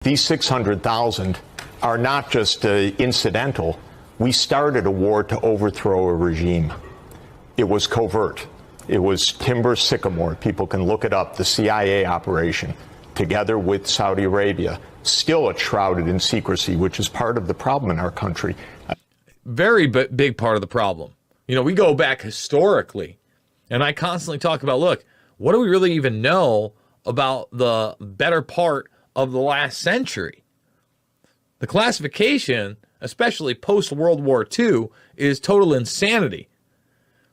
These 600,000 are not just incidental. We started a war to overthrow a regime. It was covert. It was Timber Sycamore. People can look it up, the CIA operation, together with Saudi Arabia. Still it's shrouded in secrecy, which is part of the problem in our country. Very big part of the problem. You know, we go back historically, and I constantly talk about, look, what do we really even know about the better part of the last century? The classification, especially post-World War II, is total insanity.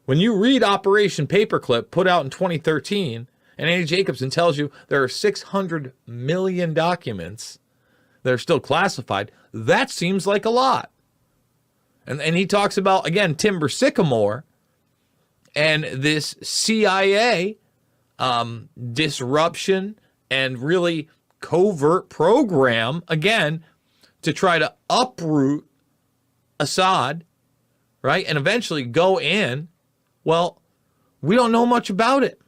When you read Operation Paperclip, put out in 2013, and Andy Jacobson tells you there are 600 million documents that are still classified, that seems like a lot. And he talks about, again, Timber Sycamore and this CIA disruption and really covert program, again, to try to uproot Assad, right, and eventually go in. Well, we don't know much about it.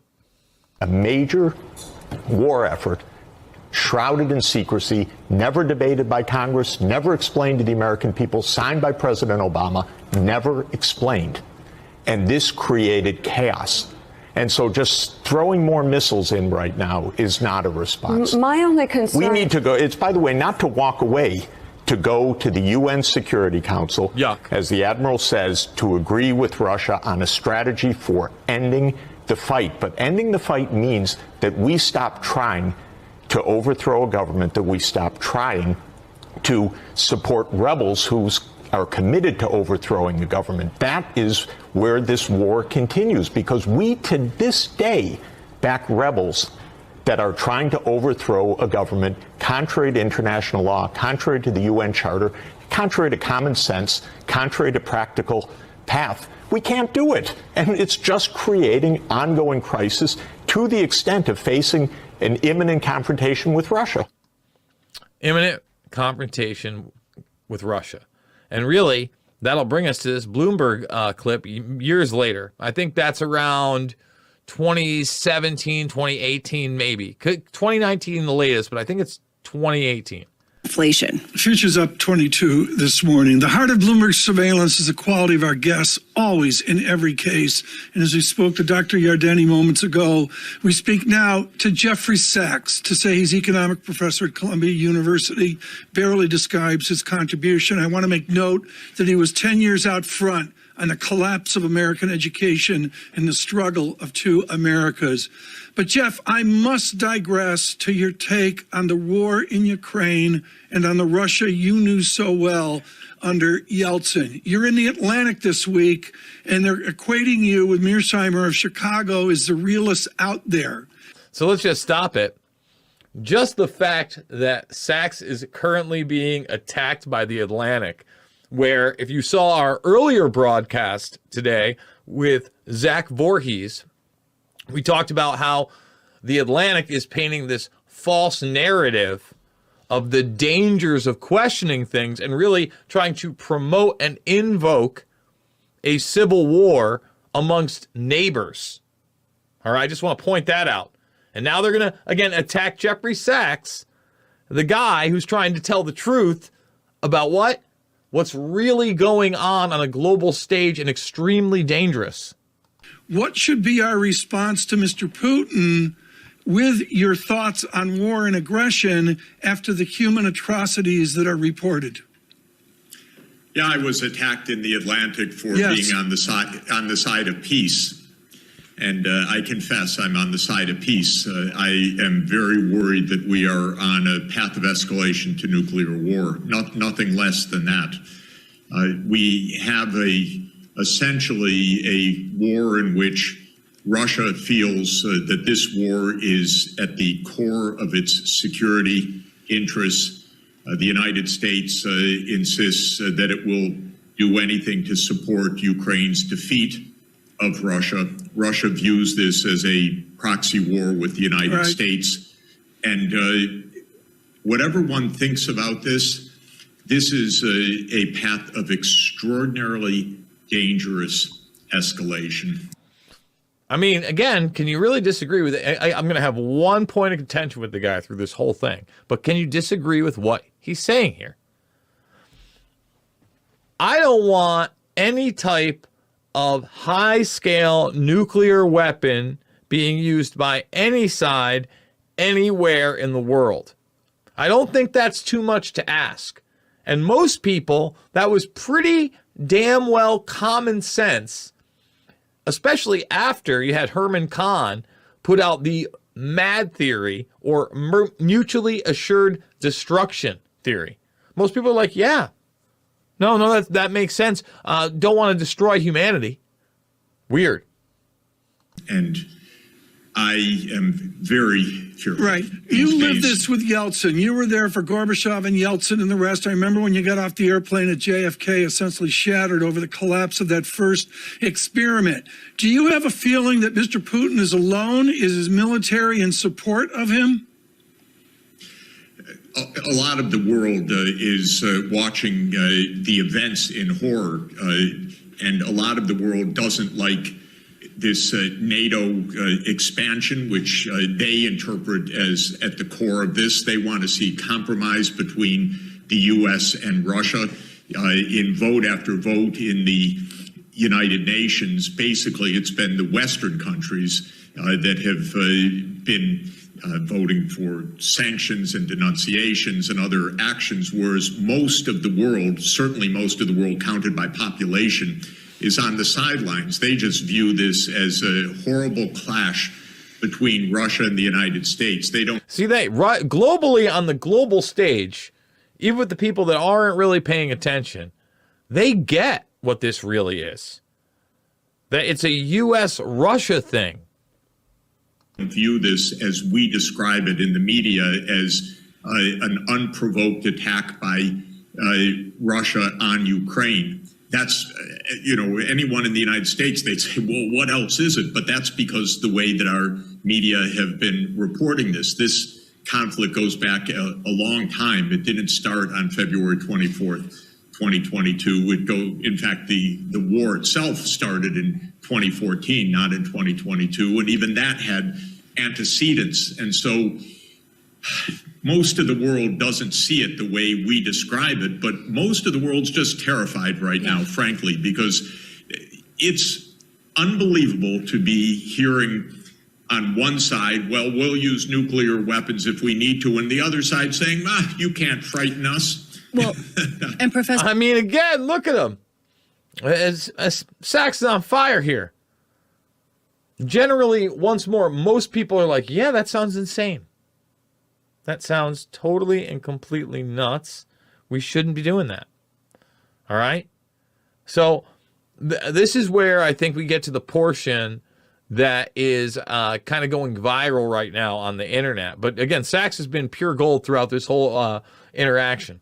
A major war effort, shrouded in secrecy, never debated by Congress, never explained to the American people, signed by President Obama, never explained. And this created chaos. And so just throwing more missiles in right now is not a response. My only concern... We need to go, it's, by the way, not to walk away, to go to the UN Security Council, as the Admiral says, to agree with Russia on a strategy for ending the fight. But ending the fight means that we stop trying to overthrow a government, that we stop trying to support rebels who are committed to overthrowing the government. That is where this war continues, because we, to this day, back rebels that are trying to overthrow a government contrary to international law, contrary to the UN Charter, contrary to common sense, contrary to practical path. We can't do it. And it's just creating ongoing crisis to the extent of facing an imminent confrontation with Russia. Imminent confrontation with Russia. And really, that'll bring us to this Bloomberg clip years later. I think that's around 2017, 2018, maybe. 2019 the latest, but I think it's 2018. Inflation. Futures up 22 this morning. The heart of Bloomberg's surveillance is the quality of our guests, always in every case. And as we spoke to Dr. Yardeni moments ago, we speak now to Jeffrey Sachs. To say he's economic professor at Columbia University barely describes his contribution. I want to make note that he was 10 years out front on the collapse of American education and the struggle of two Americas. But Jeff, I must digress to your take on the war in Ukraine and on the Russia you knew so well under Yeltsin. You're in the Atlantic this week, and they're equating you with Mearsheimer of Chicago as the realist out there. So let's just stop it. Just the fact that Sachs is currently being attacked by the Atlantic, where if you saw our earlier broadcast today with Zach Voorhees, we talked about how the Atlantic is painting this false narrative of the dangers of questioning things and really trying to promote and invoke a civil war amongst neighbors. All right, I just want to point that out. And now they're going to, again, attack Jeffrey Sachs, the guy who's trying to tell the truth about what? What's really going on a global stage and extremely dangerous. What should be our response to Mr. Putin with your thoughts on war and aggression after the human atrocities that are reported? Yeah, I was attacked in the Atlantic for being on the side of peace. And I confess I'm on the side of peace. I am very worried that we are on a path of escalation to nuclear war, nothing less than that. We have essentially a war in which Russia feels that this war is at the core of its security interests. The United States insists that it will do anything to support Ukraine's defeat of Russia. Russia views this as a proxy war with the United States. And whatever one thinks about this, this is a path of extraordinarily dangerous escalation. I mean, again, can you really disagree with it? I'm going to have one point of contention with the guy through this whole thing, but can you disagree with what he's saying here? I don't want any type of high-scale nuclear weapon being used by any side anywhere in the world. I don't think that's too much to ask. And most people, that was pretty damn well common sense, especially after you had Herman Kahn put out the MAD theory, or mutually assured destruction theory. Most people are like, yeah, no, that makes sense. Don't want to destroy humanity. Weird. And I am very fearful. Right. You lived this with Yeltsin. You were there for Gorbachev and Yeltsin and the rest. I remember when you got off the airplane at JFK, essentially shattered over the collapse of that first experiment. Do you have a feeling that Mr. Putin is alone? Is his military in support of him? A lot of the world is watching the events in horror, and a lot of the world doesn't like this NATO expansion, which they interpret as at the core of this. They want to see compromise between the U.S. and Russia. In vote after vote in the United Nations, basically it's been the Western countries that have been voting for sanctions and denunciations and other actions, whereas most of the world, certainly most of the world counted by population, is on the sidelines. They just view this as a horrible clash between Russia and the United States. They don't see that globally on the global stage, even with the people that aren't really paying attention, they get what this really is. That it's a U.S.-Russia thing. View this as we describe it in the media as an unprovoked attack by Russia on Ukraine. That's, anyone in the United States, they'd say, well, what else is it? But that's because the way that our media have been reporting this. This conflict goes back a long time. It didn't start on February 24th, 2022. In fact, the war itself started in 2014, not in 2022. And even that had antecedents. And so most of the world doesn't see it the way we describe it, but most of the world's just terrified right now, frankly, because it's unbelievable to be hearing on one side, well, we'll use nuclear weapons if we need to, and the other side saying, you can't frighten us. Well, and Professor... I mean, again, look at him. Sachs is on fire here. Generally, once more, most people are like, yeah, that sounds insane. That sounds totally and completely nuts. We shouldn't be doing that. All right? So this is where I think we get to the portion that is kind of going viral right now on the internet. But again, Sachs has been pure gold throughout this whole interaction.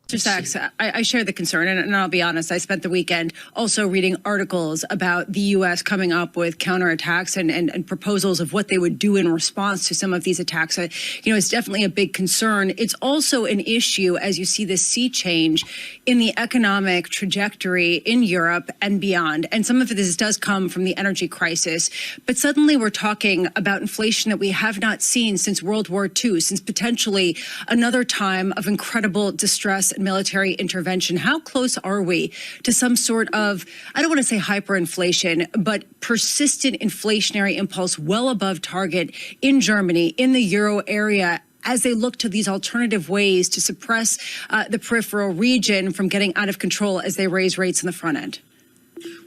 Mr. Sachs, I share the concern, and I'll be honest, I spent the weekend also reading articles about the U.S. coming up with counterattacks and proposals of what they would do in response to some of these attacks. It's definitely a big concern. It's also an issue as you see this sea change in the economic trajectory in Europe and beyond. And some of this does come from the energy crisis. But suddenly we're talking about inflation that we have not seen since World War II, since potentially another time of incredible distress and military intervention. How close are we to some sort of, I don't want to say hyperinflation, but persistent inflationary impulse well above target in Germany, in the euro area, as they look to these alternative ways to suppress the peripheral region from getting out of control as they raise rates in the front end?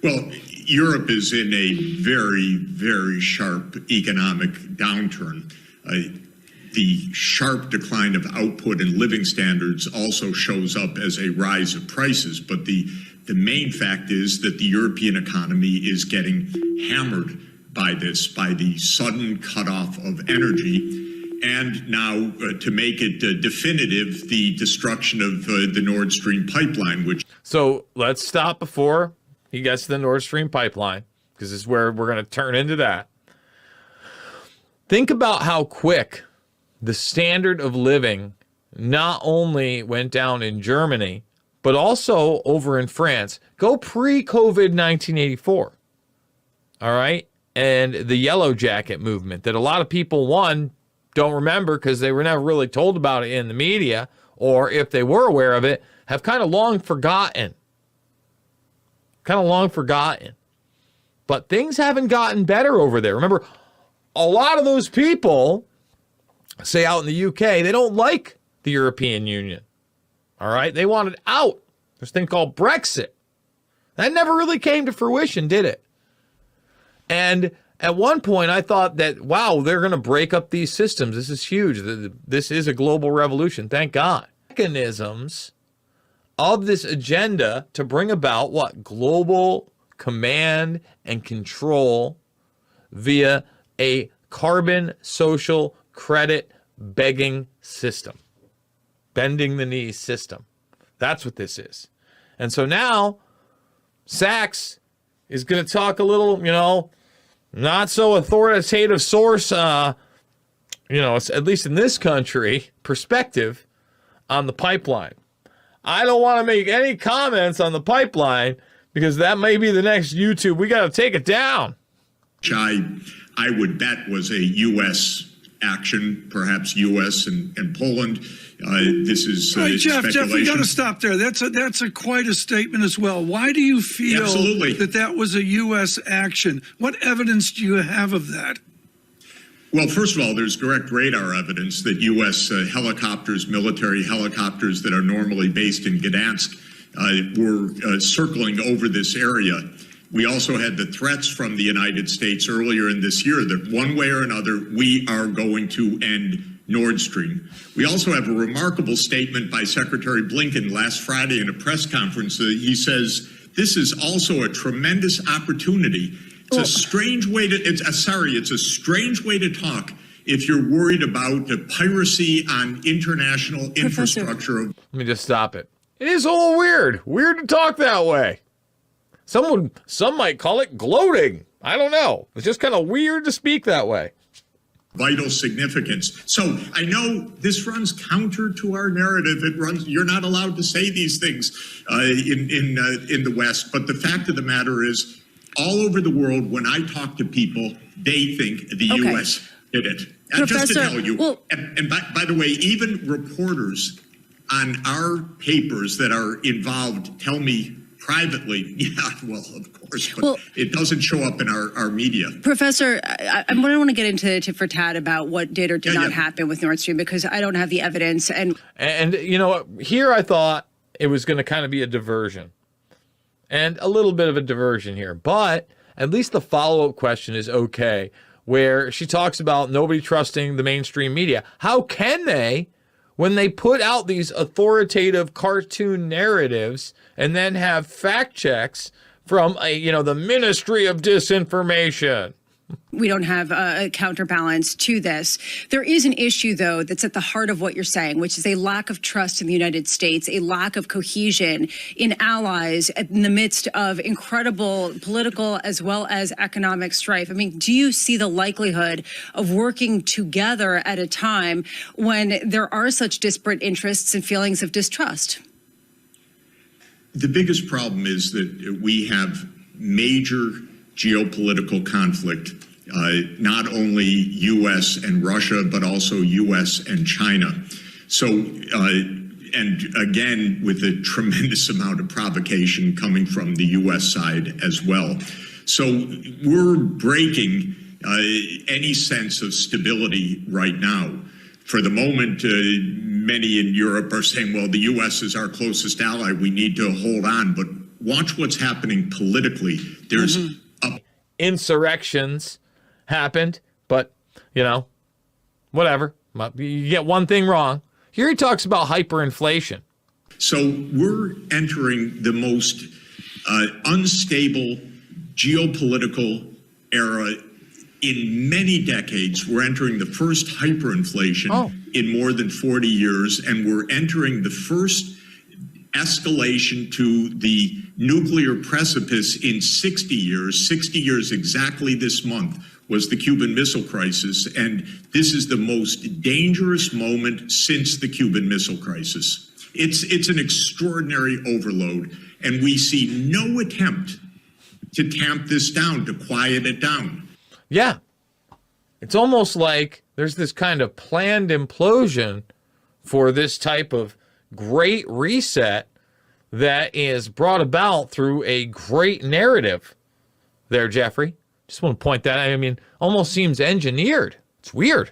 Well, Europe is in a very, very sharp economic downturn. The sharp decline of output and living standards also shows up as a rise of prices. But the main fact is that the European economy is getting hammered by this, by the sudden cutoff of energy. And now, to make it definitive, the destruction of the Nord Stream pipeline, which... So let's stop before he gets to the Nord Stream pipeline, because this is where we're going to turn into that. Think about how quick the standard of living not only went down in Germany, but also over in France. Go pre-COVID 1984. All right? and the Yellow Jacket movement that a lot of people, one, don't remember because they were never really told about it in the media, or if they were aware of it, have kind of long forgotten. But things haven't gotten better over there. Remember, a lot of those people, say out in the UK, they don't like the European Union. All right? They wanted out. There's a thing called Brexit. That never really came to fruition, did it? And at one point, I thought that, wow, they're going to break up these systems. This is huge. This is a global revolution. Thank God. Mechanisms of this agenda to bring about what? Global command and control via a carbon social credit begging system. Bending the knee system. That's what this is. And so now, Sachs is going to talk a little, not so authoritative source, at least in this country, perspective on the pipeline. I don't want to make any comments on the pipeline because that may be the next YouTube. We got to take it down. Which I would bet was a U.S. action, perhaps U.S. and Poland. This is Jeff, speculation. we got to stop there. That's quite a statement as well. Why do you feel that was a U.S. action? What evidence do you have of that? Well, first of all, there's direct radar evidence that U.S. helicopters, military helicopters that are normally based in Gdansk, were circling over this area. We also had the threats from the United States earlier in this year that one way or another, we are going to end Nord Stream. We also have a remarkable statement by Secretary Blinken last Friday in a press conference. He says, this is also a tremendous opportunity. It's a strange way to, it's a strange way to talk if you're worried about the piracy on international infrastructure. Let me just stop it. It is a little weird. Weird to talk that way. Some might call it gloating. I don't know. It's just kind of weird to speak that way. Vital significance. So I know this runs counter to our narrative. You're not allowed to say these things in the West. But the fact of the matter is, all over the world, when I talk to people, they think the U.S. did it. And just to tell you, and by the way, even reporters on our papers that are involved tell me privately, of course, but it doesn't show up in our media. Professor, I don't want to get into tit for tat about what did or did not happen with Nord Stream because I don't have the evidence. And here I thought it was going to kind of be a diversion. And a little bit of a diversion here. But at least the follow-up question is okay, where she talks about nobody trusting the mainstream media. How can they when they put out these authoritative cartoon narratives and then have fact checks from the Ministry of Disinformation? We don't have a counterbalance to this. There is an issue, though, that's at the heart of what you're saying, which is a lack of trust in the United States, a lack of cohesion in allies in the midst of incredible political as well as economic strife. I mean, do you see the likelihood of working together at a time when there are such disparate interests and feelings of distrust? The biggest problem is that we have major geopolitical conflict, not only U.S. and Russia, but also U.S. and China. So, and again, with a tremendous amount of provocation coming from the U.S. side as well. So we're breaking any sense of stability right now. For the moment, many in Europe are saying, well, the U.S. is our closest ally. We need to hold on. But watch what's happening politically. There's insurrections happened, but whatever. You get one thing wrong. Here he talks about hyperinflation. So we're entering the most unstable geopolitical era in many decades. We're entering the first hyperinflation in more than 40 years, and we're entering the first escalation to the nuclear precipice in 60 years. 60 years exactly this month was the Cuban Missile Crisis, and this is the most dangerous moment since the Cuban Missile Crisis. It's an extraordinary overload, and we see no attempt to tamp this down, to quiet it down. Yeah. It's almost like there's this kind of planned implosion for this type of great reset that is brought about through a great narrative there, Jeffrey. Just want to point that out. I mean, almost seems engineered. It's weird.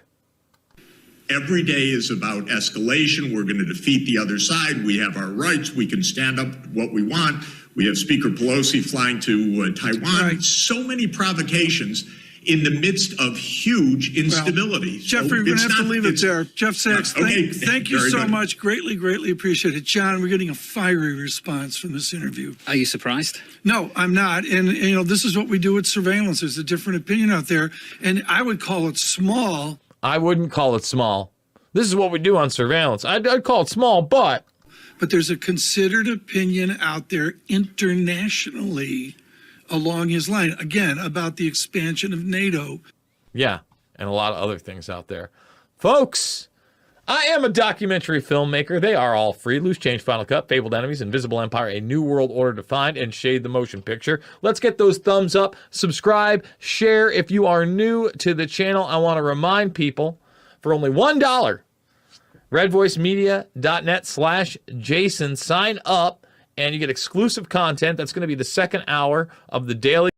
Every day is about escalation. We're going to defeat the other side. We have our rights. We can stand up what we want. We have Speaker Pelosi flying to Taiwan. Right. So many provocations in the midst of huge instability. Well, Jeffrey, we're going to have to leave it there. Jeff Sachs, thank you so much. Greatly appreciate it. John, we're getting a fiery response from this interview. Are you surprised? No, I'm not. And this is what we do with surveillance. There's a different opinion out there. And I would call it small. I wouldn't call it small. This is what we do on surveillance. I'd call it small, but there's a considered opinion out there internationally along his line, again, about the expansion of NATO. Yeah, and a lot of other things out there. Folks, I am a documentary filmmaker. They are all free. Loose Change, Final Cut, Fabled Enemies, Invisible Empire, A New World Order Defined, and Shade the Motion Picture. Let's get those thumbs up, subscribe, share. If you are new to the channel, I want to remind people, for only $1, redvoicemedia.net/Jason, sign up, and you get exclusive content. That's going to be the second hour of the daily.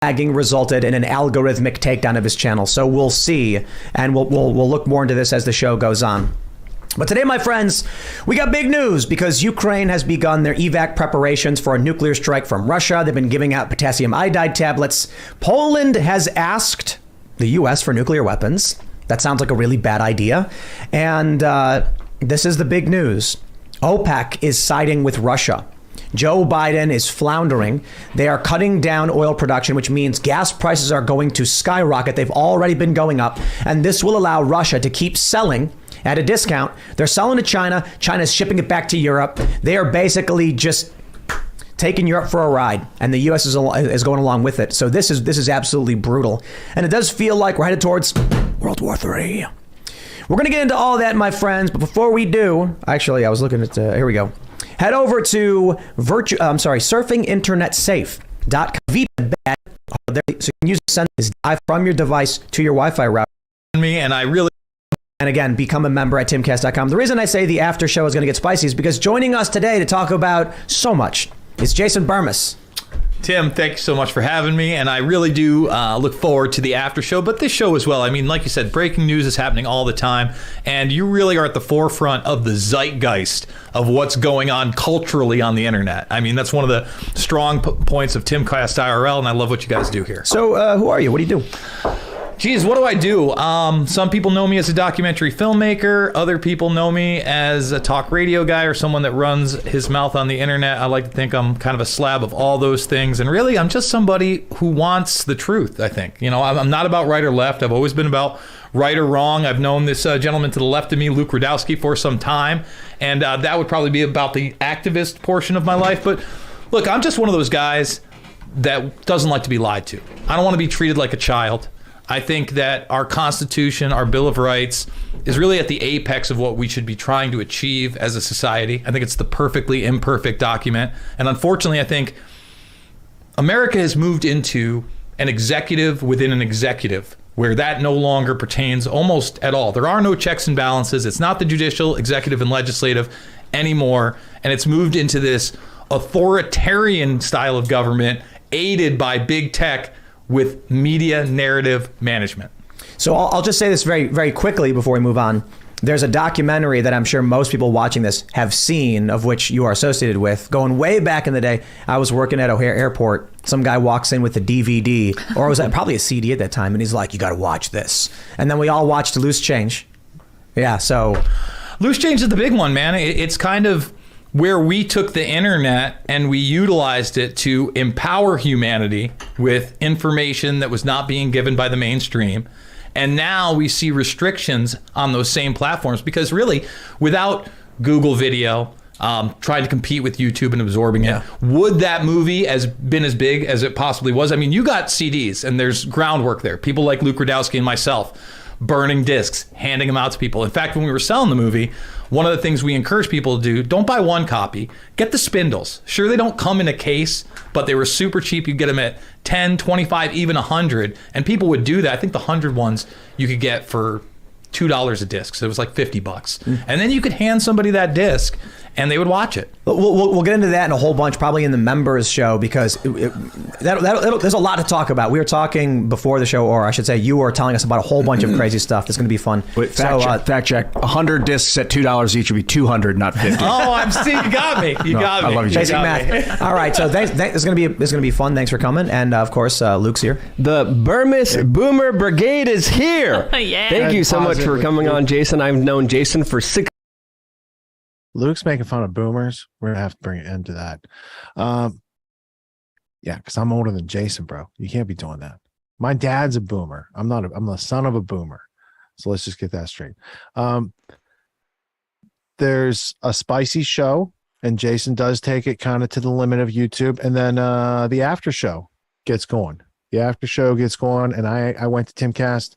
Resulted in an algorithmic takedown of his channel. So we'll see, and we'll look more into this as the show goes on. But today, my friends, we got big news because Ukraine has begun their evac preparations for a nuclear strike from Russia. They've been giving out potassium iodide tablets. Poland has asked the U.S. for nuclear weapons. That sounds like a really bad idea. And this is the big news. OPEC is siding with Russia. Joe Biden is floundering. They are cutting down oil production, which means gas prices are going to skyrocket. They've already been going up. And this will allow Russia to keep selling at a discount. They're selling to China. China's shipping it back to Europe. They are basically just taking Europe for a ride, and the U.S. is going along with it. So this is absolutely brutal, and it does feel like we're headed towards World War III. We're going to get into all of that, my friends, but before we do, actually, I was looking at here we go. Head over to surfinginternetsafe.com. VPN bad, so you can use send this from your device to your Wi-Fi router. And again, become a member at timcast.com. The reason I say the after show is going to get spicy is because joining us today to talk about so much is Jason Burmis. Tim, thank you so much for having me, and I really do look forward to the after show, but this show as well. I mean, like you said, breaking news is happening all the time, and you really are at the forefront of the zeitgeist of what's going on culturally on the internet. I mean, that's one of the strong points of Timcast IRL, and I love what you guys do here. So who are you? What do you do? Geez, what do I do? Some people know me as a documentary filmmaker. Other people know me as a talk radio guy or someone that runs his mouth on the internet. I like to think I'm kind of a slab of all those things. And really, I'm just somebody who wants the truth, I think. You know, I'm not about right or left. I've always been about right or wrong. I've known this gentleman to the left of me, Luke Rudowski, for some time. And that would probably be about the activist portion of my life. But look, I'm just one of those guys that doesn't like to be lied to. I don't want to be treated like a child. I think that our Constitution, our Bill of Rights, is really at the apex of what we should be trying to achieve as a society. I think it's the perfectly imperfect document. And unfortunately, I think America has moved into an executive within an executive, where that no longer pertains almost at all. There are no checks and balances. It's not the judicial, executive, and legislative anymore. And it's moved into this authoritarian style of government aided by big tech with media narrative management. So I'll just say this very, very quickly before we move on. There's a documentary that I'm sure most people watching this have seen, of which you are associated with. Going way back in the day, I was working at O'Hare Airport. Some guy walks in with a DVD, or was that probably a CD at that time, and he's like, you got to watch this. And then we all watched Loose Change. Yeah, so. Loose Change is the big one, man. It's kind of where we took the internet and we utilized it to empower humanity with information that was not being given by the mainstream. And now we see restrictions on those same platforms, because really, without Google Video trying to compete with YouTube and absorbing it, would that movie been as big as it possibly was? I mean, you got CDs and there's groundwork there. People like Luke Rudowski and myself burning discs, handing them out to people. In fact, when we were selling the movie, one of the things we encourage people to do, don't buy one copy, get the spindles. Sure, they don't come in a case, but they were super cheap. You get them at 10, 25, even 100. And people would do that. I think the 100 ones you could get for $2 a disc. So it was like $50. And then you could hand somebody that disc and they would watch it. We'll get into that in a whole bunch, probably in the members show, because there's a lot to talk about. We were talking before the show, or I should say you were telling us about a whole bunch of crazy stuff that's going to be fun. Wait, fact check. 100 discs at $2 each would be 200, not 50. Oh, I'm seeing. You got me. You got me. I love you, Basic math. All right, so it's going to be fun. Thanks for coming, and of course, Luke's here. The Burmis Boomer Brigade is here. Yeah. Thank you so much for coming on, Jason. I've known Jason for 6. Luke's making fun of boomers. We're gonna have to bring an end to that. Yeah, because I'm older than Jason, bro. You can't be doing that. My dad's a boomer. I'm not. I'm the son of a boomer. So let's just get that straight. There's a spicy show, and Jason does take it kind of to the limit of YouTube, and then the after show gets going. The after show gets going, and I went to Timcast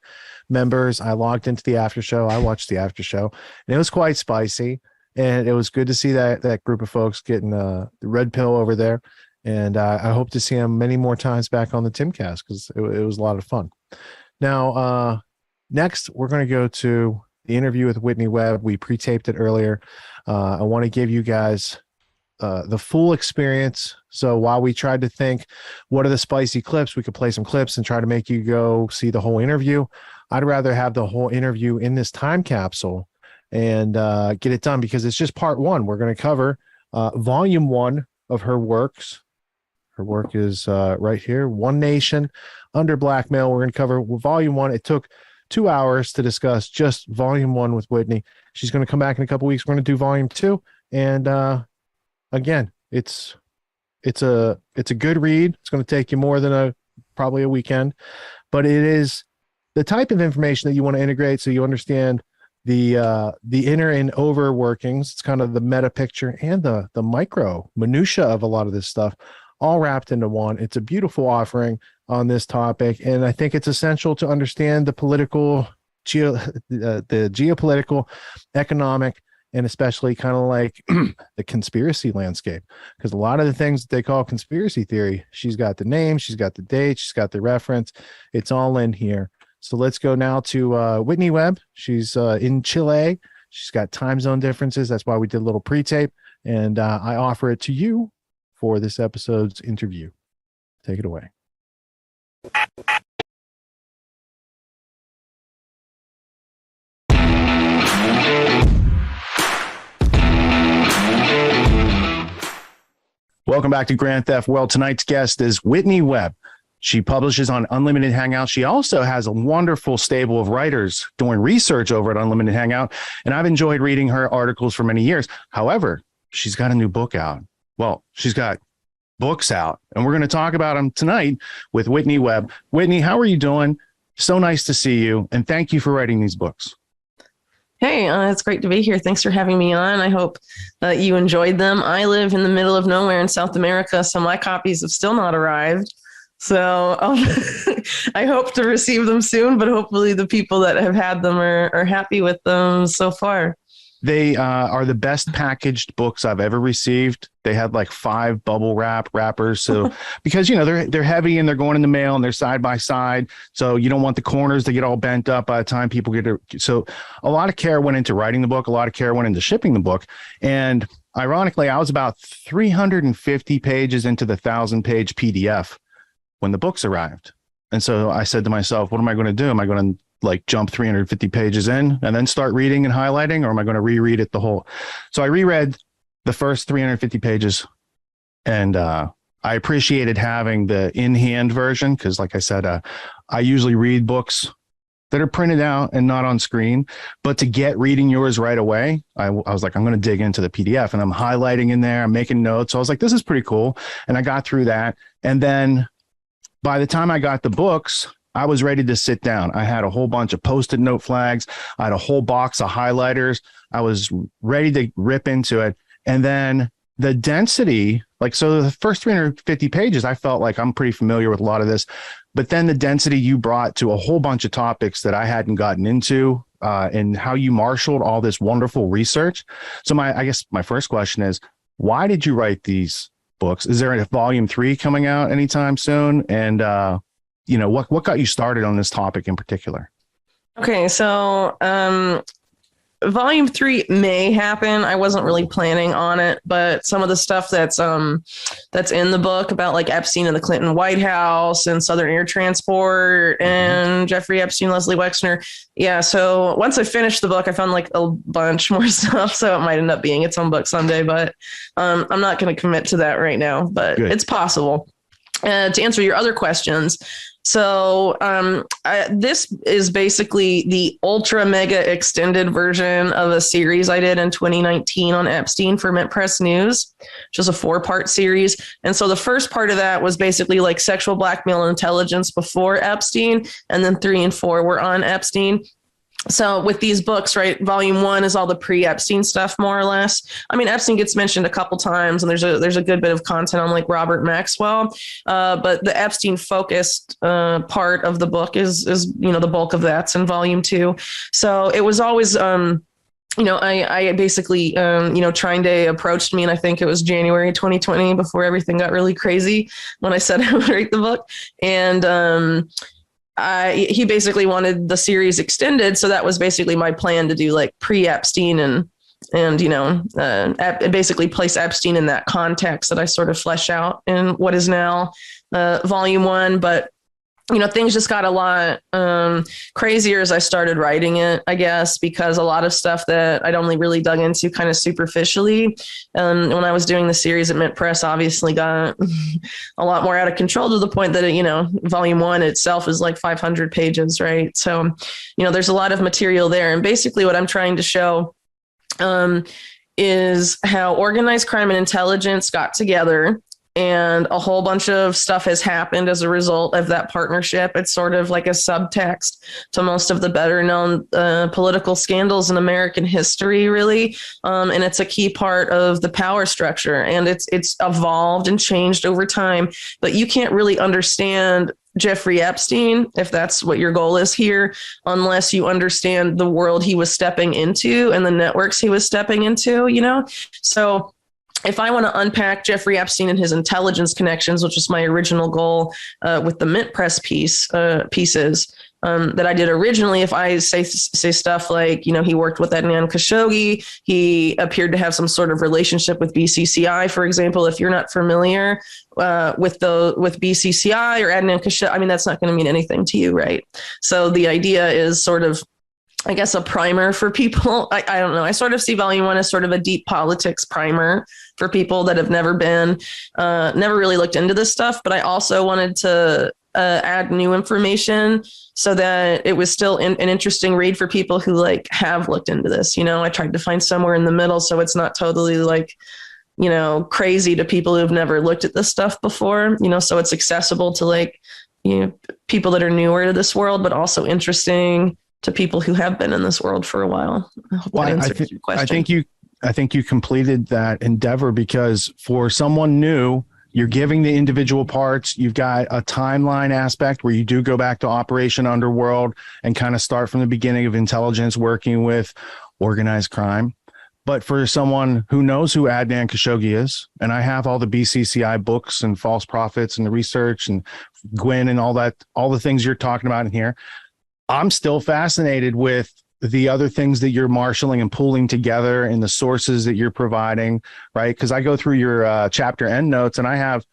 members. I logged into the after show. I watched the after show, and it was quite spicy. And it was good to see that group of folks getting the red pill over there. And I hope to see them many more times back on the Timcast, because it was a lot of fun. Now, next, we're going to go to the interview with Whitney Webb. We pre-taped it earlier. I want to give you guys the full experience. So while we tried to think, what are the spicy clips? We could play some clips and try to make you go see the whole interview. I'd rather have the whole interview in this time capsule and get it done, because it's just part one. We're going to cover volume 1 of her works. Her work is right here, One Nation Under Blackmail. We're going to cover volume 1. It took 2 hours to discuss just volume 1 with Whitney. She's going to come back in a couple weeks. We're going to do volume 2. And again, it's a good read. It's going to take you more than probably a weekend, but it is the type of information that you want to integrate so you understand the inner and over workings. It's kind of the meta picture and the micro minutia of a lot of this stuff, all wrapped into one. It's a beautiful offering on this topic, and I think it's essential to understand the political, the geopolitical, economic, and especially kind of like the conspiracy landscape, because a lot of the things that they call conspiracy theory, she's got the name, she's got the date, she's got the reference. It's all in here. So let's go now to Whitney Webb. She's in Chile. She's got time zone differences. That's why we did a little pre-tape. And I offer it to you for this episode's interview. Take it away. Welcome back to Grand Theft World. Tonight's guest is Whitney Webb. She publishes on Unlimited Hangout. She also has a wonderful stable of writers doing research over at Unlimited Hangout, and I've enjoyed reading her articles for many years. However, she's got a new book out. Well, she's got books out, and we're going to talk about them tonight with Whitney Webb. Whitney, how are you doing? So nice to see you, and thank you for writing these books. Hey, it's great to be here. Thanks for having me on. I hope that you enjoyed them. I live in the middle of nowhere in South America, so my copies have still not arrived. So I hope to receive them soon, but hopefully the people that have had them are happy with them so far. They are the best packaged books I've ever received. They had like 5 bubble wrappers. So because, you know, they're heavy and they're going in the mail and they're side by side. So you don't want the corners to get all bent up by the time people get it. So a lot of care went into writing the book. A lot of care went into shipping the book. And ironically, I was about 350 pages into the 1,000-page PDF when the books arrived. And so I said to myself, what am I going to do? Am I going to like jump 350 pages in and then start reading and highlighting, or am I going to reread it the whole? So I reread the first 350 pages, and I appreciated having the in-hand version, because like I said, I usually read books that are printed out and not on screen, but to get reading yours right away, I was like, I'm going to dig into the PDF, and I'm highlighting in there, I'm making notes. So I was like, this is pretty cool. And I got through that. And then by the time I got the books, I was ready to sit down. I had a whole bunch of Post-it note flags. I had a whole box of highlighters. I was ready to rip into it. And then the density, like, so the first 350 pages, I felt like I'm pretty familiar with a lot of this, but then the density you brought to a whole bunch of topics that I hadn't gotten into, and how you marshaled all this wonderful research. So I guess my first question is, why did you write these books? Is there a volume 3 coming out anytime soon? And, what got you started on this topic in particular? Okay, so volume 3 may happen. I wasn't really planning on it, but some of the stuff that's in the book about like Epstein and the Clinton White House and Southern Air Transport and Jeffrey Epstein, Leslie Wexner. Yeah. So once I finished the book, I found like a bunch more stuff. So it might end up being its own book someday, but I'm not going to commit to that right now, but It's possible. To answer your other questions. So this is basically the ultra mega extended version of a series I did in 2019 on Epstein for Mint Press News, which was a 4-part series. And so the first part of that was basically like sexual blackmail and intelligence before Epstein. And then 3 and 4 were on Epstein. So with these books, right, volume 1 is all the pre-Epstein stuff, more or less. I mean, Epstein gets mentioned a couple times, and there's a good bit of content on like Robert Maxwell. But the Epstein focused part of the book is the bulk of that's in volume 2. So it was always I basically, Trine approached me, and I think it was January 2020 before everything got really crazy when I said I would write the book. And he basically wanted the series extended. So that was basically my plan, to do like pre-Epstein and basically place Epstein in that context that I sort of flesh out in what is now volume 1. But things just got a lot crazier as I started writing it, I guess, because a lot of stuff that I'd only really dug into kind of superficially. When I was doing the series at Mint Press, obviously got a lot more out of control, to the point that, volume 1 itself is like 500 pages, right? So, there's a lot of material there. And basically what I'm trying to show is how organized crime and intelligence got together, and a whole bunch of stuff has happened as a result of that partnership. It's sort of like a subtext to most of the better known political scandals in American history, really. And it's a key part of the power structure, and it's evolved and changed over time. But you can't really understand Jeffrey Epstein, if that's what your goal is here, unless you understand the world he was stepping into and the networks he was stepping into, So if I want to unpack Jeffrey Epstein and his intelligence connections, which was my original goal with the Mint Press pieces that I did originally, if I say stuff like, he worked with Adnan Khashoggi, he appeared to have some sort of relationship with BCCI, for example. If you're not familiar with BCCI or Adnan Khashoggi, I mean, that's not going to mean anything to you, right? So the idea is sort of, I guess, a primer for people. I don't know. I sort of see volume 1 as sort of a deep politics primer for people that have never really looked into this stuff. But I also wanted to add new information so that it was still an interesting read for people who have looked into this. I tried to find somewhere in the middle, so it's not totally crazy to people who've never looked at this stuff before, so it's accessible to people that are newer to this world, but also interesting to people who have been in this world for a while. I hope that answers your question. I think you completed that endeavor, because for someone new, you're giving the individual parts. You've got a timeline aspect where you do go back to Operation Underworld and kind of start from the beginning of intelligence working with organized crime. But for someone who knows who Adnan Khashoggi is, and I have all the BCCI books and false prophets and the research and Gwyn and all the things you're talking about in here, I'm still fascinated with the other things that you're marshaling and pulling together and the sources that you're providing, right? Because I go through your chapter end notes and I have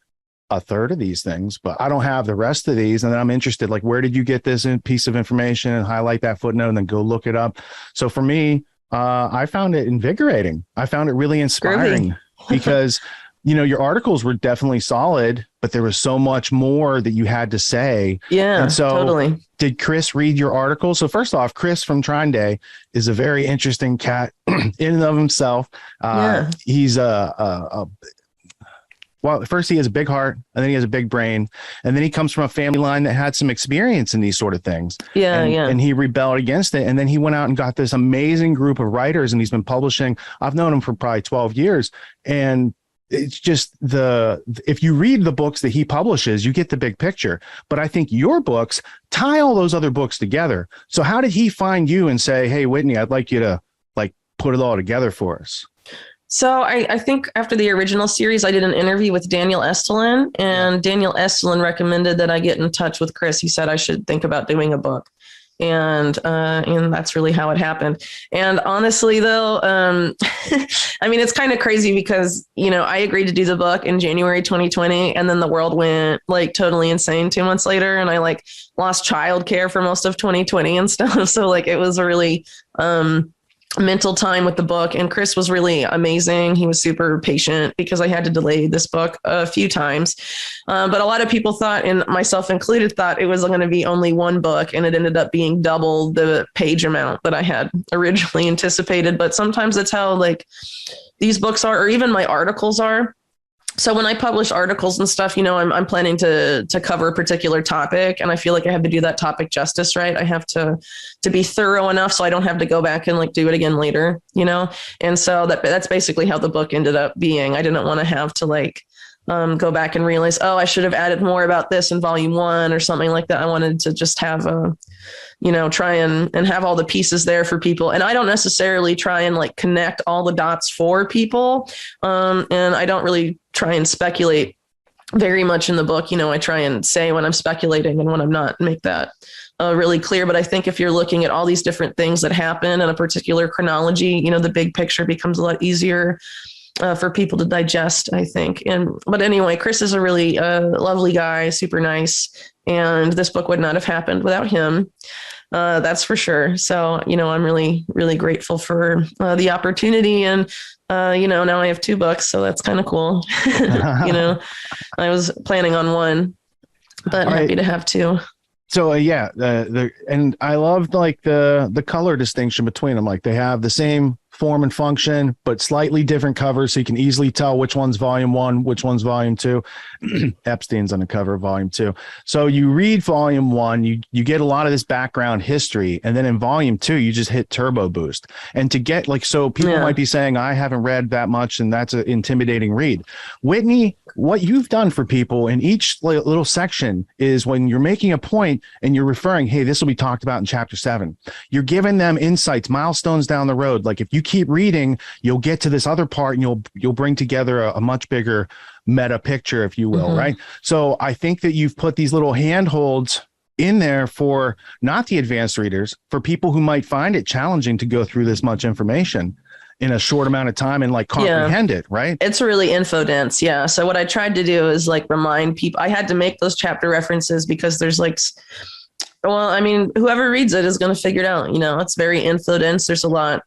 a third of these things, but I don't have the rest of these. And then I'm interested, where did you get this piece of information, and highlight that footnote and then go look it up. So for me, I found it invigorating. I found it really inspiring because, your articles were definitely solid, but there was so much more that you had to say. Yeah, and so totally. Did Chris read your article? So first off, Chris from Trine Day is a very interesting cat in and of himself. He's well, first he has a big heart, and then he has a big brain, and then he comes from a family line that had some experience in these sort of things. And he rebelled against it, and then he went out and got this amazing group of writers, and he's been publishing. I've known him for probably 12 years, and it's just if you read the books that he publishes, you get the big picture. But I think your books tie all those other books together. So how did he find you and say, hey, Whitney, I'd like you to like put it all together for us? So I think after the original series, I did an interview with Daniel Estulin, and Daniel Estulin recommended that I get in touch with Chris. He said I should think about doing a book. And that's really how it happened. And honestly, though, I mean, it's kind of crazy because, you know, I agreed to do the book in January 2020, and then the world went like totally insane 2 months later. And I like lost childcare for most of 2020 and stuff. So like it was a really mental time with the book, and Chris was really amazing. He was super patient because I had to delay this book a few times. But a lot of people thought, and myself included, thought it was going to be only one book, and it ended up being double the page amount that I had originally anticipated. But sometimes that's how like these books are, or even my articles are. So when I publish articles and stuff, you know, I'm planning to cover a particular topic, and I feel like I have to do that topic justice, right? I have to be thorough enough so I don't have to go back and like do it again later, you know? And so that's basically how the book ended up being. I didn't want to have to like go back and realize, oh, I should have added more about this in volume 1 or something like that. I wanted to just have you know, try and have all the pieces there for people. And I don't necessarily try and like connect all the dots for people. And I don't really try and speculate very much in the book. You know, I try and say when I'm speculating and when I'm not, make that really clear. But I think if you're looking at all these different things that happen in a particular chronology, you know, the big picture becomes a lot easier for people to digest, I think. But anyway, Chris is a really lovely guy, super nice. And this book would not have happened without him. That's for sure. So, you know, I'm really, really grateful for the opportunity. And, you know, now I have 2 books, so that's kind of cool. You know, I was planning on 1, but happy to have 2. So yeah, and I loved like the color distinction between them. Like they have the same form and function, but slightly different covers, so you can easily tell which one's volume 1, which one's volume 2. Epstein's on the cover of volume 2. So you read volume 1, you get a lot of this background history, and then in volume 2, you just hit turbo boost. And to get like, so people might be saying, I haven't read that much, and that's an intimidating read. Whitney, what you've done for people in each little section is when you're making a point and you're referring, hey, this will be talked about in chapter 7. You're giving them insights, milestones down the road. Like if you keep reading, you'll get to this other part and you'll bring together a much bigger meta picture, if you will, right? So I think that you've put these little handholds in there for not the advanced readers, for people who might find it challenging to go through this much information in a short amount of time and like comprehend it, right? It's really info dense. Yeah. So what I tried to do is like remind people, I had to make those chapter references because there's like, well, I mean, whoever reads it is going to figure it out. You know, it's very info dense. There's a lot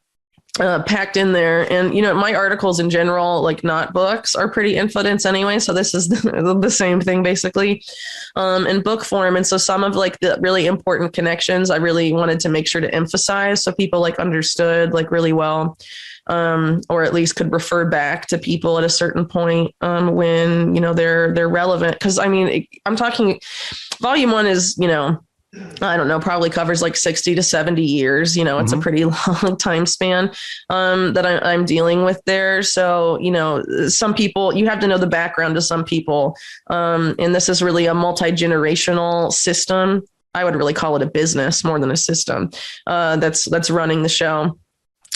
packed in there. And, you know, my articles in general, like not books, are pretty info dense anyway. So this is the same thing basically in book form. And so some of like the really important connections I really wanted to make sure to emphasize so people like understood like really well. Or at least could refer back to people at a certain point when, you know, they're relevant. Because I mean, I'm talking volume 1 is, you know, I don't know, probably covers like 60 to 70 years. You know, it's a pretty long time span that I'm dealing with there. So, you know, some people, you have to know the background of some people. And this is really a multi-generational system. I would really call it a business more than a system that's running the show.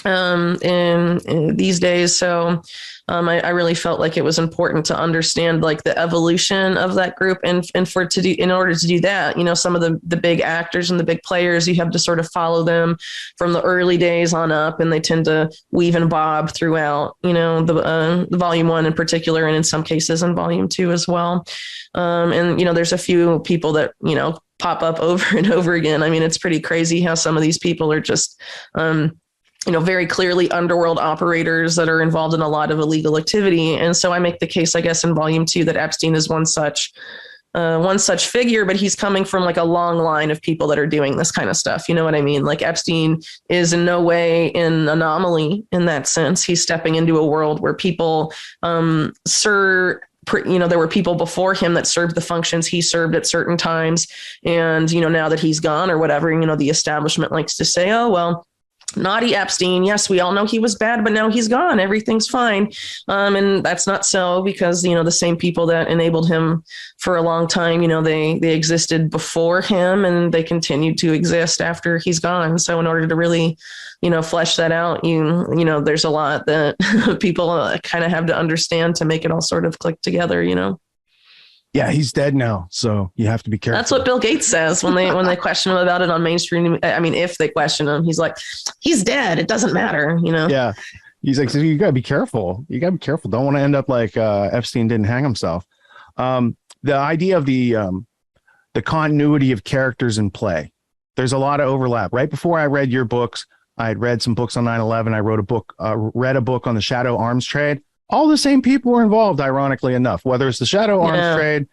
In these days. So I really felt like it was important to understand like the evolution of that group and for to do, in order to do that, you know, some of the big actors and the big players, you have to sort of follow them from the early days on up, and they tend to weave and bob throughout, you know, the volume 1 in particular, and in some cases in volume 2 as well. And, you know, there's a few people that, you know, pop up over and over again. I mean, it's pretty crazy how some of these people are just, you know, very clearly underworld operators that are involved in a lot of illegal activity. And so I make the case, I guess, in volume 2 that Epstein is one such figure, but he's coming from like a long line of people that are doing this kind of stuff. You know what I mean? Like Epstein is in no way an anomaly in that sense. He's stepping into a world where people you know, there were people before him that served the functions he served at certain times. And, you know, now that he's gone or whatever, you know, the establishment likes to say, oh, well, naughty Epstein. Yes, we all know he was bad, but now he's gone. Everything's fine. And that's not so, because, the same people that enabled him for a long time, they existed before him, and they continued to exist after he's gone. So in order to really, flesh that out, there's a lot that people kind of have to understand to make it all sort of click together, Yeah, he's dead now, so you have to be careful. That's what Bill Gates says when they question him about it on mainstream. I mean, if they question him, he's like, he's dead. It doesn't matter, Yeah, he's like, so you got to be careful. You got to be careful. Don't want to end up like Epstein didn't hang himself. The idea of the continuity of characters in play. There's a lot of overlap. Right before I read your books, I had read some books on 9/11. I read a book on the shadow arms trade. All the same people were involved, ironically enough, whether it's the shadow arms trade.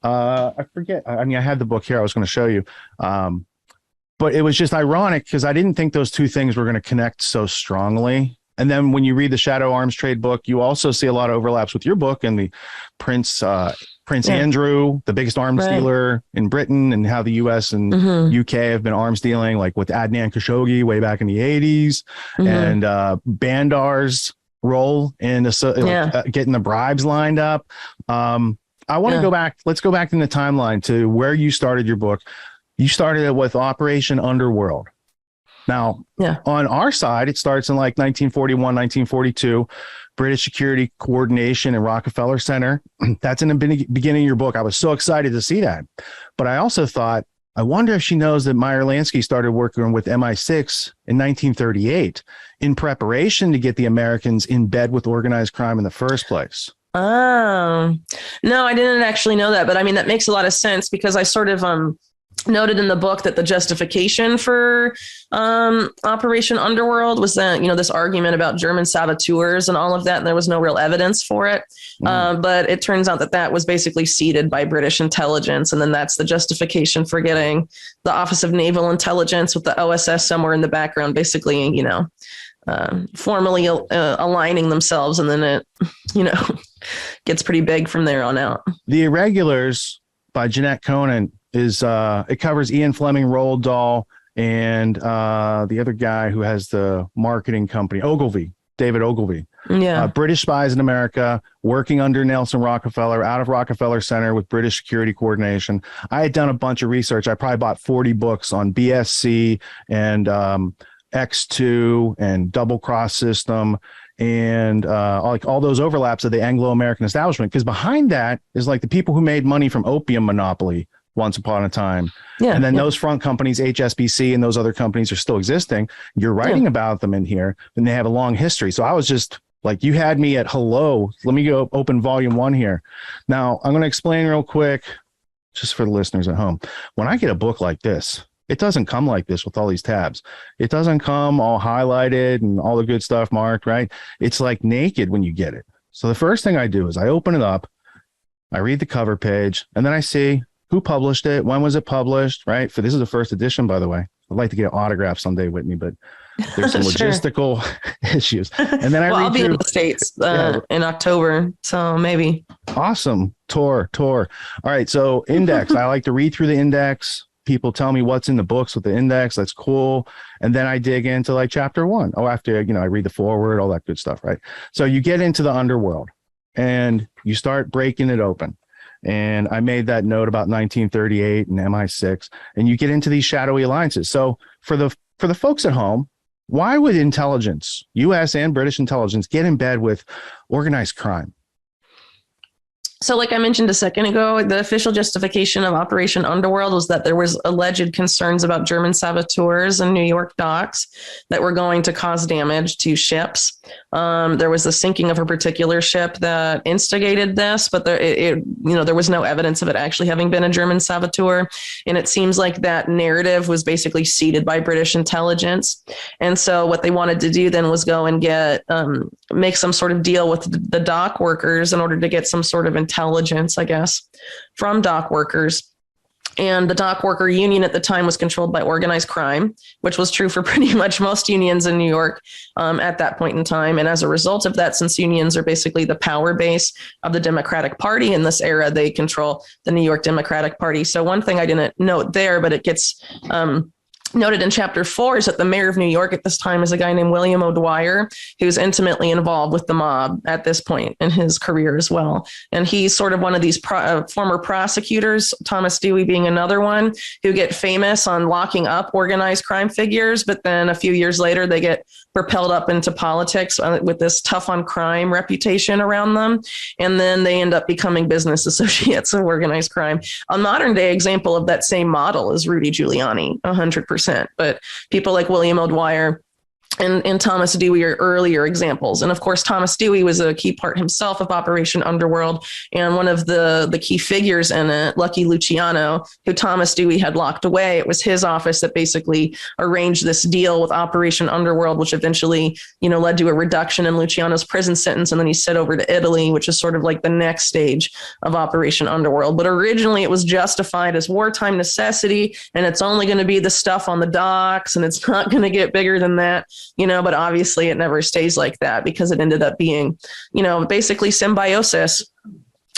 I forget. I mean, I had the book here. I was going to show you. But it was just ironic because I didn't think those two things were going to connect so strongly. And then when you read the shadow arms trade book, you also see a lot of overlaps with your book and the Prince Andrew, the biggest arms dealer in Britain, and how the US and UK have been arms dealing, like with Adnan Khashoggi way back in the 80s, and Bandar's role in getting the bribes lined up. I want to go back. Let's go back in the timeline to where you started your book. You started it with Operation Underworld. Now, on our side, it starts in like 1941, 1942, British Security Coordination in Rockefeller Center. That's in the beginning of your book. I was so excited to see that. But I also thought, I wonder if she knows that Meyer Lansky started working with MI6 in 1938 in preparation to get the Americans in bed with organized crime in the first place. Oh, no, I didn't actually know that. But I mean, that makes a lot of sense because I sort of noted in the book that the justification for Operation Underworld was that, this argument about German saboteurs and all of that, and there was no real evidence for it. But it turns out that was basically seeded by British intelligence. And then that's the justification for getting the Office of Naval Intelligence with the OSS somewhere in the background, basically, formally aligning themselves. And then it, gets pretty big from there on out. The Irregulars by Jeanette Conan is it covers Ian Fleming, Roald Dahl, and the other guy who has the marketing company, David Ogilvy. Yeah. British spies in America, working under Nelson Rockefeller, out of Rockefeller Center with British Security Coordination. I had done a bunch of research. I probably bought 40 books on BSC and X2 and Double Cross System and like all those overlaps of the Anglo-American establishment. Because behind that is like the people who made money from opium monopoly once upon a time. And then those front companies, HSBC and those other companies are still existing. You're writing about them in here and they have a long history. So I was just like, you had me at hello. Let me go open volume 1 here. Now I'm going to explain real quick, just for the listeners at home. When I get a book like this, it doesn't come like this with all these tabs. It doesn't come all highlighted and all the good stuff marked, right? It's like naked when you get it. So the first thing I do is I open it up, I read the cover page, and then I see who published it, when was it published, right? This is the first edition, by the way. I'd like to get an autograph someday, Whitney, but there's some logistical issues. And then I'll be in the States in October, so maybe. Awesome. Tour. All right, so index. I like to read through the index. People tell me what's in the books with the index. That's cool. And then I dig into like chapter 1. After, I read the foreword, all that good stuff, right? So you get into the underworld and you start breaking it open. And I made that note about 1938 and MI6, and you get into these shadowy alliances. So for the folks at home, why would intelligence, U.S. and British intelligence, get in bed with organized crime? So like I mentioned a second ago, the official justification of Operation Underworld was that there was alleged concerns about German saboteurs in New York docks that were going to cause damage to ships. There was the sinking of a particular ship that instigated this, but there was no evidence of it actually having been a German saboteur. And it seems like that narrative was basically seeded by British intelligence. And so what they wanted to do then was go and make some sort of deal with the dock workers in order to get some sort of intelligence, I guess, from dock workers. And the dock worker union at the time was controlled by organized crime, which was true for pretty much most unions in New York at that point in time. And as a result of that, since unions are basically the power base of the Democratic Party in this era, they control the New York Democratic Party. So one thing I didn't note there, but it gets noted in chapter 4 is that the mayor of New York at this time is a guy named William O'Dwyer, who's intimately involved with the mob at this point in his career as well. And he's sort of one of these former prosecutors, Thomas Dewey being another one, who get famous on locking up organized crime figures. But then a few years later, they get propelled up into politics with this tough on crime reputation around them. And then they end up becoming business associates of organized crime. A modern day example of that same model is Rudy Giuliani, 100%. But people like William O'Dwyer and Thomas Dewey are earlier examples. And of course, Thomas Dewey was a key part himself of Operation Underworld. And one of the key figures in it, Lucky Luciano, who Thomas Dewey had locked away, it was his office that basically arranged this deal with Operation Underworld, which eventually, led to a reduction in Luciano's prison sentence. And then he sent over to Italy, which is sort of like the next stage of Operation Underworld. But originally it was justified as wartime necessity, and it's only going to be the stuff on the docks, and it's not going to get bigger than that. But obviously it never stays like that, because it ended up being, basically symbiosis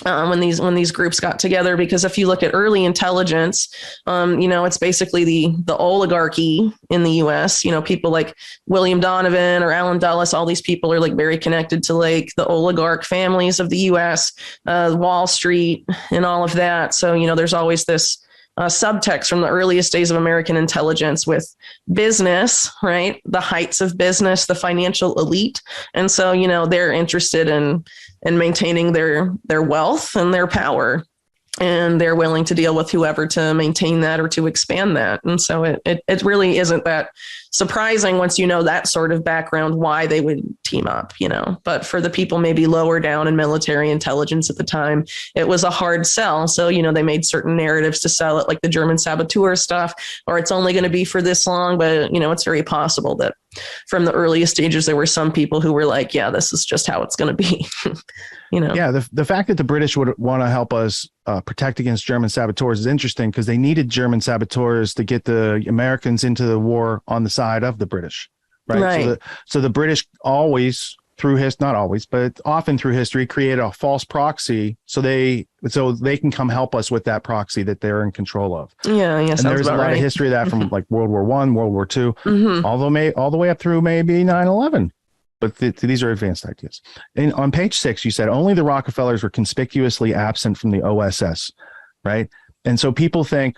when these groups got together. Because if you look at early intelligence, it's basically the oligarchy in the US, people like William Donovan or Alan Dulles, all these people are like very connected to like the oligarch families of the US, Wall Street and all of that. So, there's always this subtext from the earliest days of American intelligence with business, right? The heights of business, the financial elite. And so, they're interested in maintaining their wealth and their power. And they're willing to deal with whoever to maintain that or to expand that. And so it really isn't that surprising once you know that sort of background, why they would team up, But for the people maybe lower down in military intelligence at the time, it was a hard sell. So, they made certain narratives to sell it, like the German saboteur stuff, or it's only going to be for this long. But, it's very possible that from the earliest stages, there were some people who were like, yeah, this is just how it's going to be. Yeah, the fact that the British would want to help us protect against German saboteurs is interesting, because they needed German saboteurs to get the Americans into the war on the side of the British, right? So the British always, not always, but often through history, create a false proxy so they can come help us with that proxy that they're in control of. Yeah, and there's a lot of history of that from like World War I, World War II, all the way up through maybe 9/11. But these are advanced ideas. And on page 6, you said only the Rockefellers were conspicuously absent from the OSS, right? And so people think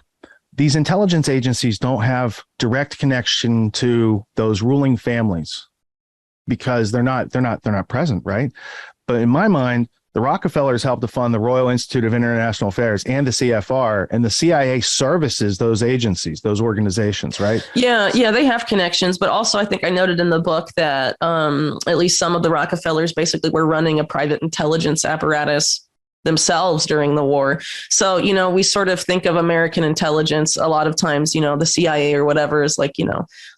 these intelligence agencies don't have direct connection to those ruling families because they're not present, right? But in my mind, the Rockefellers helped to fund the Royal Institute of International Affairs and the CFR, and the CIA services those agencies, those organizations, right? Yeah, they have connections. But also, I think I noted in the book that at least some of the Rockefellers basically were running a private intelligence apparatus themselves during the war. So, we sort of think of American intelligence a lot of times, the CIA or whatever is like,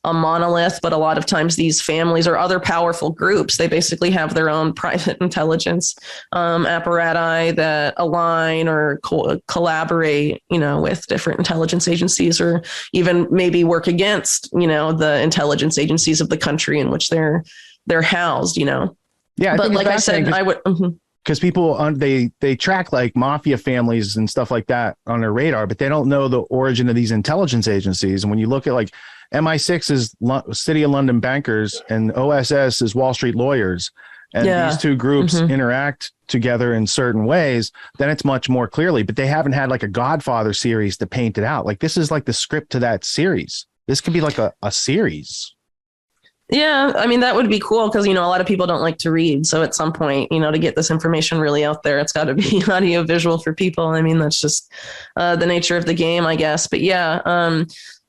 a monolith, but a lot of times these families or other powerful groups, they basically have their own private intelligence apparati that align or collaborate, with different intelligence agencies, or even maybe work against, the intelligence agencies of the country in which they're housed, Yeah. But like I said, I would... Because people they track like mafia families and stuff like that on their radar, but they don't know the origin of these intelligence agencies. And when you look at like MI6 is City of London bankers and OSS is Wall Street lawyers, and these two groups interact together in certain ways, then it's much more clearly. But they haven't had like a Godfather series to paint it out. Like this is like the script to that series. This could be like a series. Yeah, I mean, that would be cool because, a lot of people don't like to read. So at some point, to get this information really out there, it's got to be audio visual for people. I mean, that's just the nature of the game, I guess. But yeah,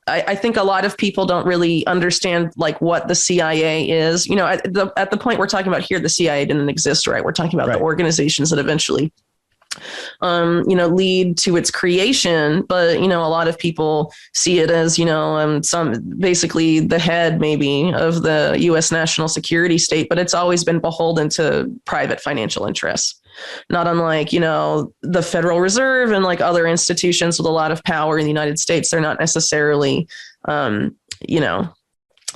I think a lot of people don't really understand like what the CIA is. At the point we're talking about here, the CIA didn't exist, right? We're talking about the organizations that eventually lead to its creation. But, a lot of people see it as, some basically the head maybe of the U.S. national security state, but it's always been beholden to private financial interests, not unlike, the Federal Reserve and like other institutions with a lot of power in the United States. They're not necessarily,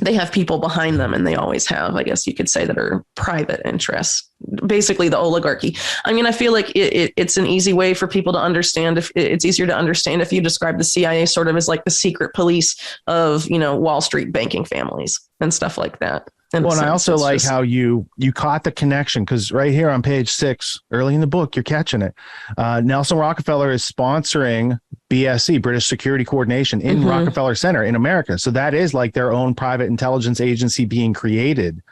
they have people behind them, and they always have, I guess you could say, that are private interests, basically the oligarchy. I mean, I feel like it's an easy way for people to understand. If it's easier to understand if you describe the CIA sort of as like the secret police of, Wall Street banking families and stuff like that. Well, and I also like how you caught the connection, because right here on page 6, early in the book, you're catching it. Nelson Rockefeller is sponsoring BSC, British Security Coordination, in Rockefeller Center in America. So that is like their own private intelligence agency being created.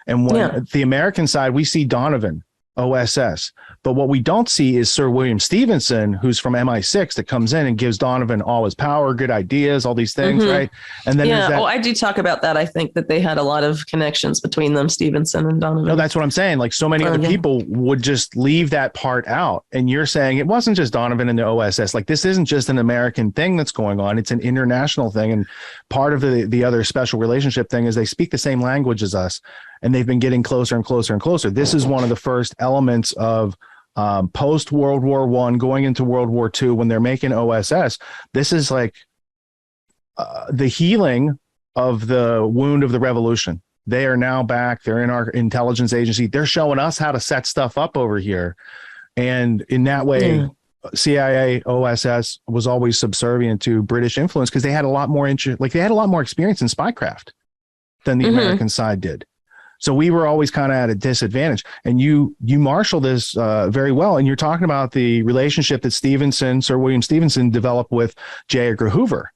And when the American side, we see Donovan, OSS. But what we don't see is Sir William Stevenson, who's from MI6, that comes in and gives Donovan all his power, good ideas, all these things, right? And then I do talk about that. I think that they had a lot of connections between them, Stevenson and Donovan. No, that's what I'm saying. Like, so many other people would just leave that part out. And you're saying it wasn't just Donovan and the OSS. Like, this isn't just an American thing that's going on. It's an international thing. And part of the other special relationship thing is they speak the same language as us. And they've been getting closer and closer and closer. This is one of the first elements of post World War I going into World War II, when they're making OSS. This is like the healing of the wound of the revolution. They are now back. They're in our intelligence agency. They're showing us how to set stuff up over here. And in that way, CIA, OSS was always subservient to British influence, because they had a lot more they had a lot more experience in spycraft than the American side did. So we were always kind of at a disadvantage. And you marshal this very well. And you're talking about the relationship that Sir William Stevenson developed with J. Edgar Hoover,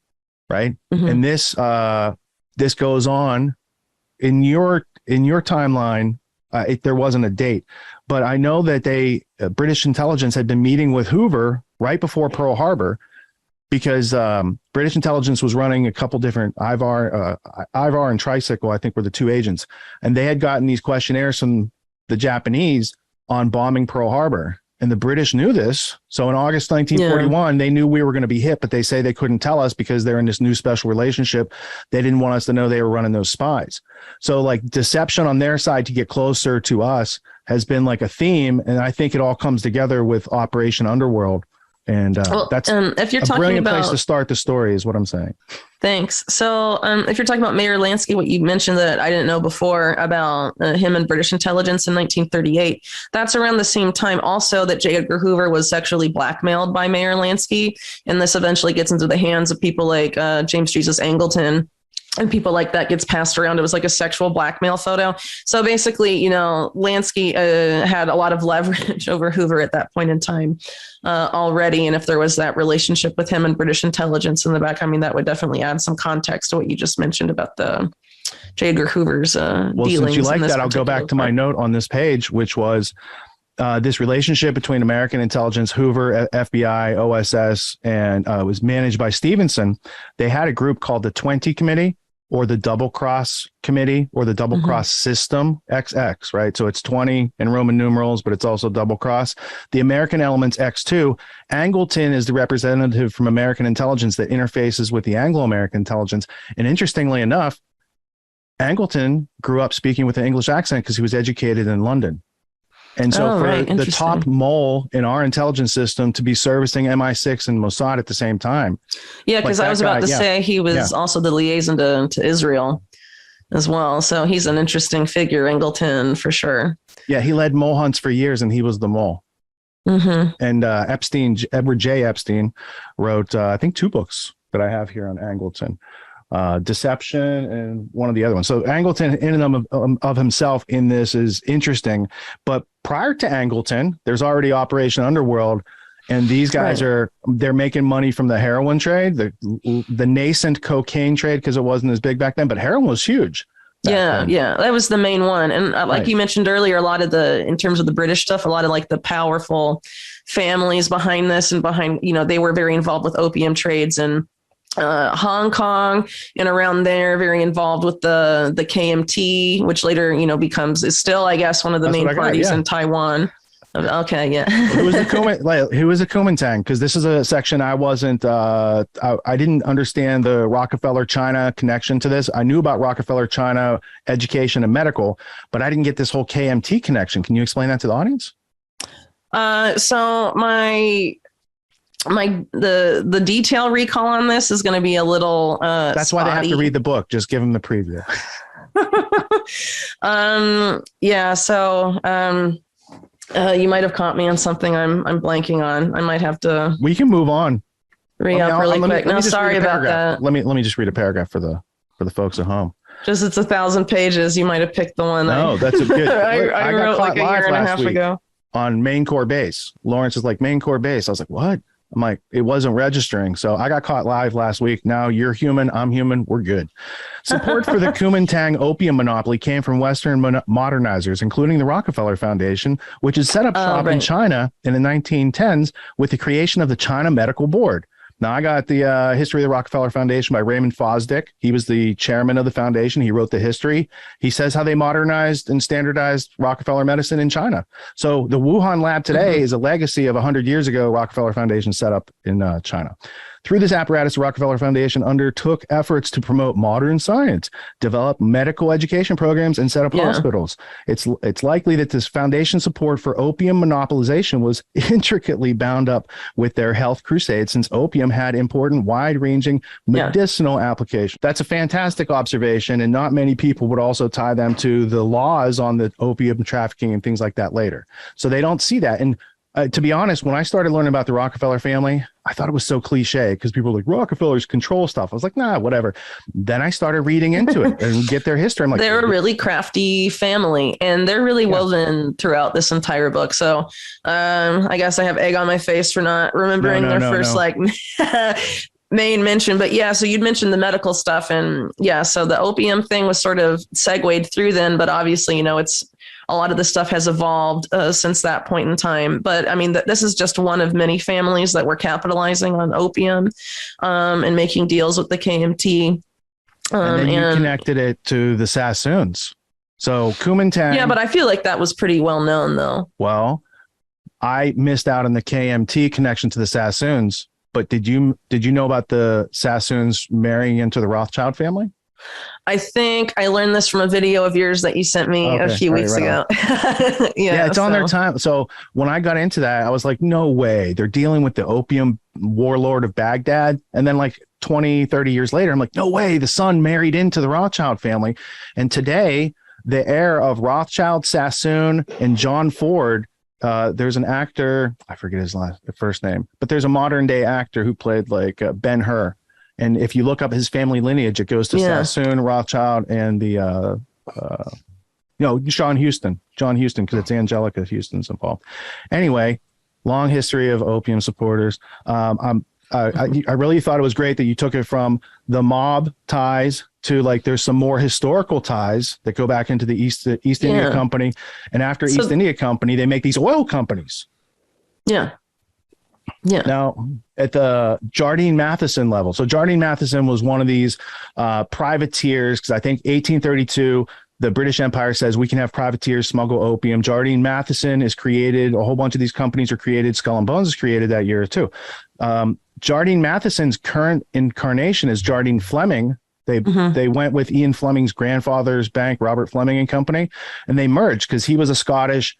right? And this goes on in your timeline. There wasn't a date, but I know that British intelligence had been meeting with Hoover right before Pearl Harbor, because British intelligence was running a couple different Ivar and Tricycle, I think, were the two agents. And they had gotten these questionnaires from the Japanese on bombing Pearl Harbor. And the British knew this. So in August 1941, they knew we were going to be hit, but they say they couldn't tell us because they're in this new special relationship. They didn't want us to know they were running those spies. So like deception on their side to get closer to us has been like a theme. And I think it all comes together with Operation Underworld. And that's if you're a talking brilliant about, place to start the story, is what I'm saying. Thanks. So if you're talking about Mayor Lansky, what you mentioned that I didn't know before about him and British intelligence in 1938, that's around the same time also that J. Edgar Hoover was sexually blackmailed by Mayor Lansky. And this eventually gets into the hands of people like James Jesus Angleton. And people like that gets passed around. It was like a sexual blackmail photo. So basically, Lansky had a lot of leverage over Hoover at that point in time already. And if there was that relationship with him and British intelligence in the back, I mean, that would definitely add some context to what you just mentioned about the J. Edgar Hoover's dealings. Well, since you like that, I'll go back to my note on this page, which was this relationship between American intelligence, Hoover, FBI, OSS, and it was managed by Stevenson. They had a group called the 20 Committee, or the Double Cross Committee, or the Double Cross System, XX, right? So it's 20 in Roman numerals, but it's also double cross. The American element's X2. Angleton is the representative from American intelligence that interfaces with the Anglo-American intelligence. And interestingly enough, Angleton grew up speaking with an English accent because he was educated in London. And so the top mole in our intelligence system to be servicing MI6 and Mossad at the same time. Yeah, because I was about to say he was also the liaison to Israel as well. So he's an interesting figure, Angleton, for sure. Yeah, he led mole hunts for years, and he was the mole. And Edward J. Epstein wrote, I think, 2 books that I have here on Angleton. Deception and one of the other ones. So Angleton in and of himself in this is interesting, but prior to Angleton, there's already Operation Underworld, and these guys they're making money from the heroin trade, the nascent cocaine trade, because it wasn't as big back then, but heroin was huge. Yeah, that was the main one. And like you mentioned earlier, a lot of in terms of the British stuff, a lot of like the powerful families behind this and behind, they were very involved with opium trades and Hong Kong and around there, very involved with the KMT, which later, is still, I guess, one of the main parties in Taiwan. Okay, yeah. Who was the Kuomintang? Because this is a section I wasn't, I didn't understand the Rockefeller China connection to this. I knew about Rockefeller China education and medical, but I didn't get this whole KMT connection. Can you explain that to the audience? So the detail recall on this is going to be a little That's why they have to read the book. Just give them the preview. You might have caught me on something I'm blanking on. I might have to. We can move on. Re-up really quick. No, sorry about that. Let me just read a paragraph for the folks at home. Just it's 1,000 pages. You might have picked the one. No, that's a good. I wrote like a year and a half ago on Main Core Base. Lawrence is like Main Core Base. I was like, what? I'm like, it wasn't registering. So I got caught live last week. Now you're human. I'm human. We're good. Support for the Kuomintang opium monopoly came from Western modernizers, including the Rockefeller Foundation, which had set up shop in China in the 1910s with the creation of the China Medical Board. Now, I got the history of the Rockefeller Foundation by Raymond Fosdick. He was the chairman of the foundation. He wrote the history. He says how they modernized and standardized Rockefeller medicine in China. So the Wuhan lab today is a legacy of 100 years ago Rockefeller Foundation set up in China. Through this apparatus, the Rockefeller Foundation undertook efforts to promote modern science, develop medical education programs, and set up hospitals. It's likely that this foundation support for opium monopolization was intricately bound up with their health crusade, since opium had important, wide-ranging medicinal applications. That's a fantastic observation, and not many people would also tie them to the laws on the opium trafficking and things like that later. So they don't see that. And to be honest, when I started learning about the Rockefeller family, I thought it was so cliche because people were like, Rockefellers control stuff. I was like, nah, whatever. Then I started reading into it and get their history. I'm like, they're a really crafty family, and they're really woven throughout this entire book. So I guess I have egg on my face for not remembering their first main mention. But yeah, so you'd mentioned the medical stuff, and so the opium thing was sort of segued through then, but obviously, it's a lot of this stuff has evolved since that point in time. But I mean, this is just one of many families that were capitalizing on opium and making deals with the KMT. And then you connected it to the Sassoons. So Kuomintang. Yeah, but I feel like that was pretty well known, though. Well, I missed out on the KMT connection to the Sassoons. But did you know about the Sassoons marrying into the Rothschild family? I think I learned this from a video of yours that you sent me a few weeks ago. It's on their time. So when I got into that, I was like, no way. They're dealing with the opium warlord of Baghdad. And then like 20, 30 years later, I'm like, no way. The son married into the Rothschild family. And today, the heir of Rothschild, Sassoon, and John Ford, there's an actor, I forget his first name, but there's a modern day actor who played like Ben-Hur. And if you look up his family lineage, it goes to Sassoon, Rothschild, and the John Huston, because it's Angelica Houston's involved. Anyway, long history of opium supporters. I really thought it was great that you took it from the mob ties to like there's some more historical ties that go back into the East India Company, and after East India Company, they make these oil companies. Yeah. Now, at the Jardine Matheson level, so Jardine Matheson was one of these privateers, because I think 1832, the British Empire says we can have privateers smuggle opium. Jardine Matheson is created. A whole bunch of these companies are created. Skull and Bones is created that year too. Jardine Matheson's current incarnation is Jardine Fleming. They went with Ian Fleming's grandfather's bank, Robert Fleming and Company, and they merged because he was a Scottish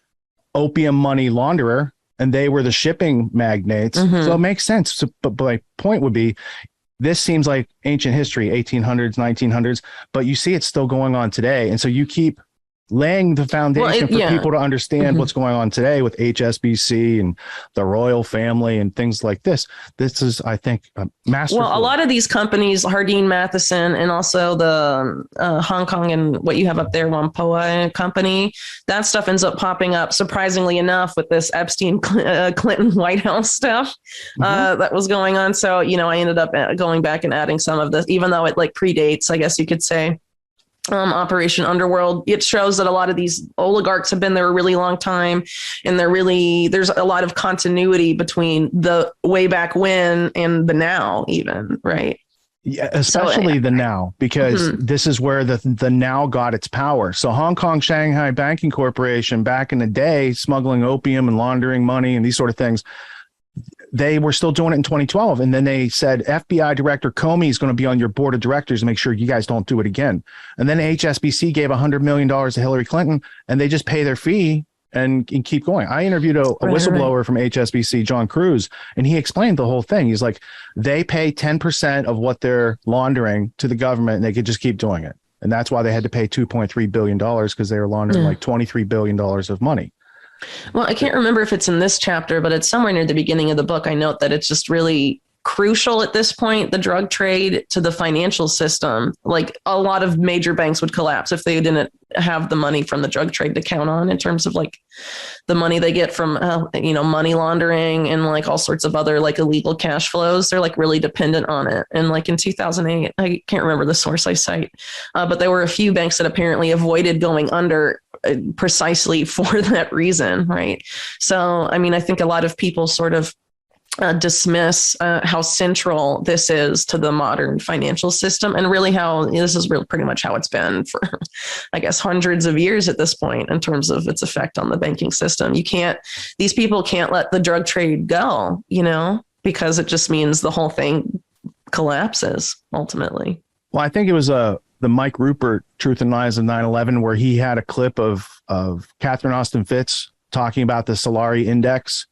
opium money launderer, and they were the shipping magnates. So it makes sense. So, but my point would be, this seems like ancient history, 1800s, 1900s, but you see it's still going on today. And so you keep laying the foundation for people to understand what's going on today with HSBC and the royal family and things like this. This is, I think, masterful. Well, a lot of these companies, Jardine Matheson, and also the Hong Kong and what you have up there, Whampoa Company, that stuff ends up popping up, surprisingly enough, with this Epstein Clinton White House stuff that was going on. So, I ended up going back and adding some of this, even though it like predates, I guess you could say, Operation Underworld. It shows that a lot of these oligarchs have been there a really long time, and there's a lot of continuity between the way back when and the now, even, right? Yeah, especially the now, because this is where the now got its power. So Hong Kong Shanghai Banking Corporation back in the day, smuggling opium and laundering money and these sort of things, they were still doing it in 2012. And then they said, FBI Director Comey is going to be on your board of directors to make sure you guys don't do it again. And then HSBC gave $100 million to Hillary Clinton, and they just pay their fee and keep going. I interviewed a whistleblower from HSBC, John Cruz, and he explained the whole thing. He's like, they pay 10% of what they're laundering to the government, and they could just keep doing it. And that's why they had to pay $2.3 billion, because they were laundering like $23 billion of money. Well, I can't remember if it's in this chapter, but it's somewhere near the beginning of the book. I note that it's just really crucial at this point, the drug trade, to the financial system. Like, a lot of major banks would collapse if they didn't have the money from the drug trade to count on, in terms of like the money they get from, money laundering and like all sorts of other like illegal cash flows. They're like really dependent on it. And like in 2008, I can't remember the source I cite, but there were a few banks that apparently avoided going under precisely for that reason. Right. So, I mean, I think a lot of people sort of dismiss how central this is to the modern financial system, and really how this is really pretty much how it's been for, I guess, hundreds of years at this point in terms of its effect on the banking system. These people can't let the drug trade go, because it just means the whole thing collapses ultimately. Well, I think it was the Mike Rupert Truth and Lies of 9/11, where he had a clip of Catherine Austin Fitts talking about the Solari Index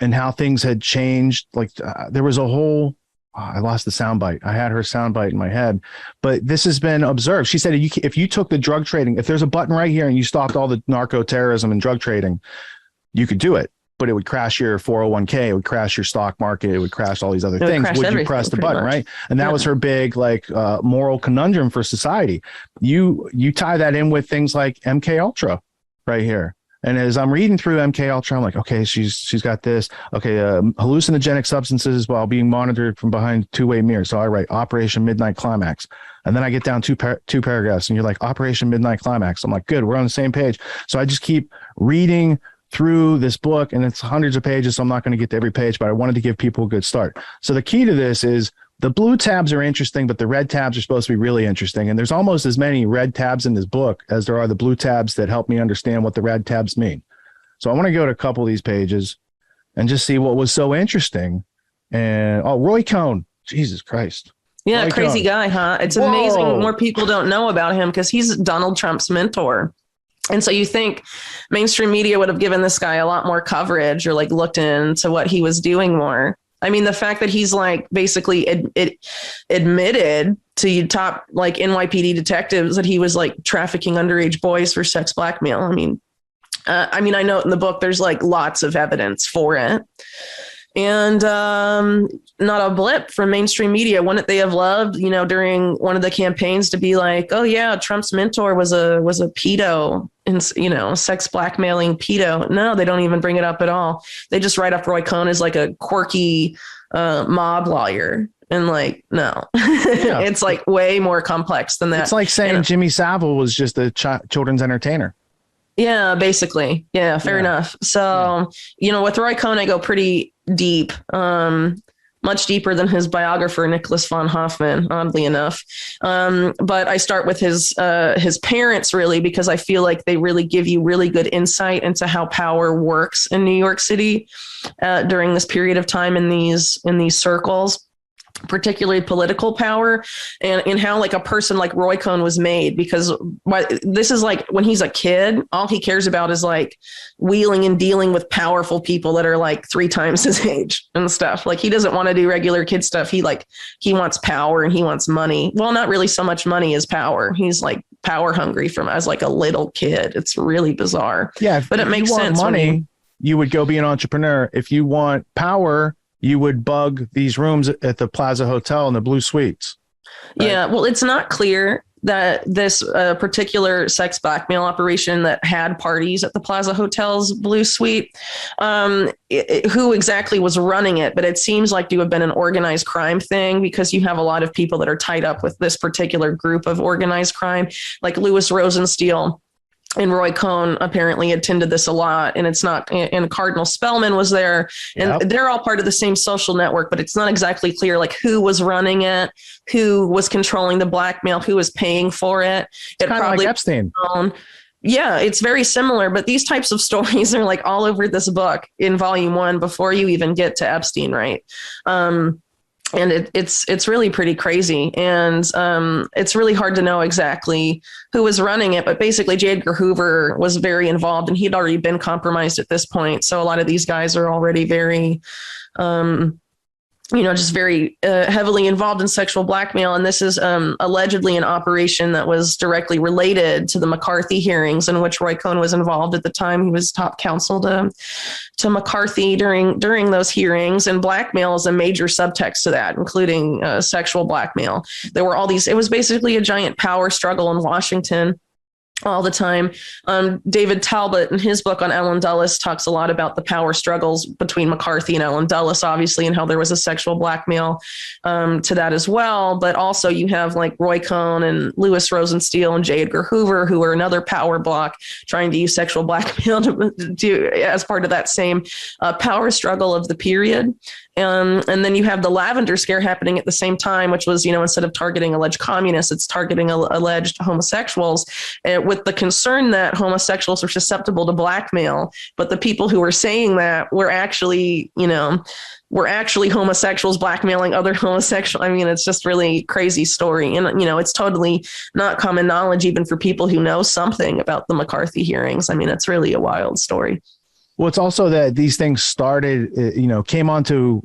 and how things had changed. Like there was a whole, I lost the soundbite. I had her soundbite in my head, but this has been observed. She said, if you took the drug trading, if there's a button right here and you stopped all the narco terrorism and drug trading, you could do it, but it would crash your 401k. It would crash your stock market. It would crash all these other things. Would you press the button? Right. And that was her big, moral conundrum for society. You tie that in with things like MK Ultra right here. And as I'm reading through MK Ultra, I'm like, okay, she's got this. Okay, hallucinogenic substances while being monitored from behind two-way mirror. So I write Operation Midnight Climax, and then I get down two paragraphs, and you're like, Operation Midnight Climax. I'm like, good, we're on the same page. So I just keep reading through this book, and it's hundreds of pages, so I'm not going to get to every page, but I wanted to give people a good start. So the key to this is the blue tabs are interesting, but the red tabs are supposed to be really interesting. And there's almost as many red tabs in this book as there are the blue tabs that help me understand what the red tabs mean. So I want to go to a couple of these pages and just see what was so interesting. And Roy Cohn, Jesus Christ. Yeah, Roy crazy Cohn. guy, huh? It's Whoa. amazing more people don't know about him, because he's Donald Trump's mentor. And so you think mainstream media would have given this guy a lot more coverage, or like looked into what he was doing more. I mean, the fact that he's like basically admitted to top like NYPD detectives that he was like trafficking underage boys for sex blackmail. I mean, I know in the book there's like lots of evidence for it, and not a blip from mainstream media. Wouldn't they have loved, during one of the campaigns to be like, oh yeah, Trump's mentor was a pedo, and sex blackmailing pedo. No, they don't even bring it up at all. They just write up Roy Cohn as like a quirky mob lawyer. And like, no, yeah. It's like way more complex than that. It's like saying Jimmy Savile was just a children's entertainer. Yeah, basically. Yeah, fair enough. So, with Roy Cohn, I go pretty deep, much deeper than his biographer, Nicholas von Hoffman, oddly enough. But I start with his parents, really, because I feel like they really give you really good insight into how power works in New York City during this period of time in these circles, particularly political power, and how like a person like Roy Cohn was made, because this is like when he's a kid, all he cares about is like wheeling and dealing with powerful people that are like 3 times his age and stuff. Like he doesn't want to do regular kid stuff. He wants power and he wants money. Well, not really so much money as power. He's like power hungry as like a little kid. It's really bizarre. Yeah. But it makes sense. Money, you would go be an entrepreneur. If you want power, you would bug these rooms at the Plaza Hotel in the Blue Suites. Right? Yeah. Well, it's not clear that this particular sex blackmail operation that had parties at the Plaza Hotel's Blue Suite, who exactly was running it. But it seems like to have been an organized crime thing, because you have a lot of people that are tied up with this particular group of organized crime, like Louis Rosenstein. And Roy Cohn apparently attended this a lot, and and Cardinal Spellman was there, and they're all part of the same social network, but it's not exactly clear like who was running it, who was controlling the blackmail, who was paying for it. It's kind of like Epstein. Yeah, it's very similar, but these types of stories are like all over this book in volume 1 before you even get to Epstein, right? it's really pretty crazy, and it's really hard to know exactly who was running it. But basically, J. Edgar Hoover was very involved, and he'd already been compromised at this point. So a lot of these guys are already very just very heavily involved in sexual blackmail. And this is allegedly an operation that was directly related to the McCarthy hearings, in which Roy Cohn was involved at the time. He was top counsel to McCarthy during those hearings. And blackmail is a major subtext to that, including sexual blackmail. There were all these, it was basically a giant power struggle in Washington all the time. David Talbot, in his book on Allen Dulles, talks a lot about the power struggles between McCarthy and Allen Dulles, obviously, and how there was a sexual blackmail to that as well. But also you have like Roy Cohn and Louis Rosenstiel and J. Edgar Hoover, who were another power block trying to use sexual blackmail to as part of that same power struggle of the period. And then you have the Lavender Scare happening at the same time, which was, instead of targeting alleged communists, it's targeting alleged homosexuals, with the concern that homosexuals are susceptible to blackmail. But the people who were saying that were actually, homosexuals blackmailing other homosexuals. I mean, it's just really crazy story. And, it's totally not common knowledge, even for people who know something about the McCarthy hearings. I mean, it's really a wild story. Well, it's also that these things started, came onto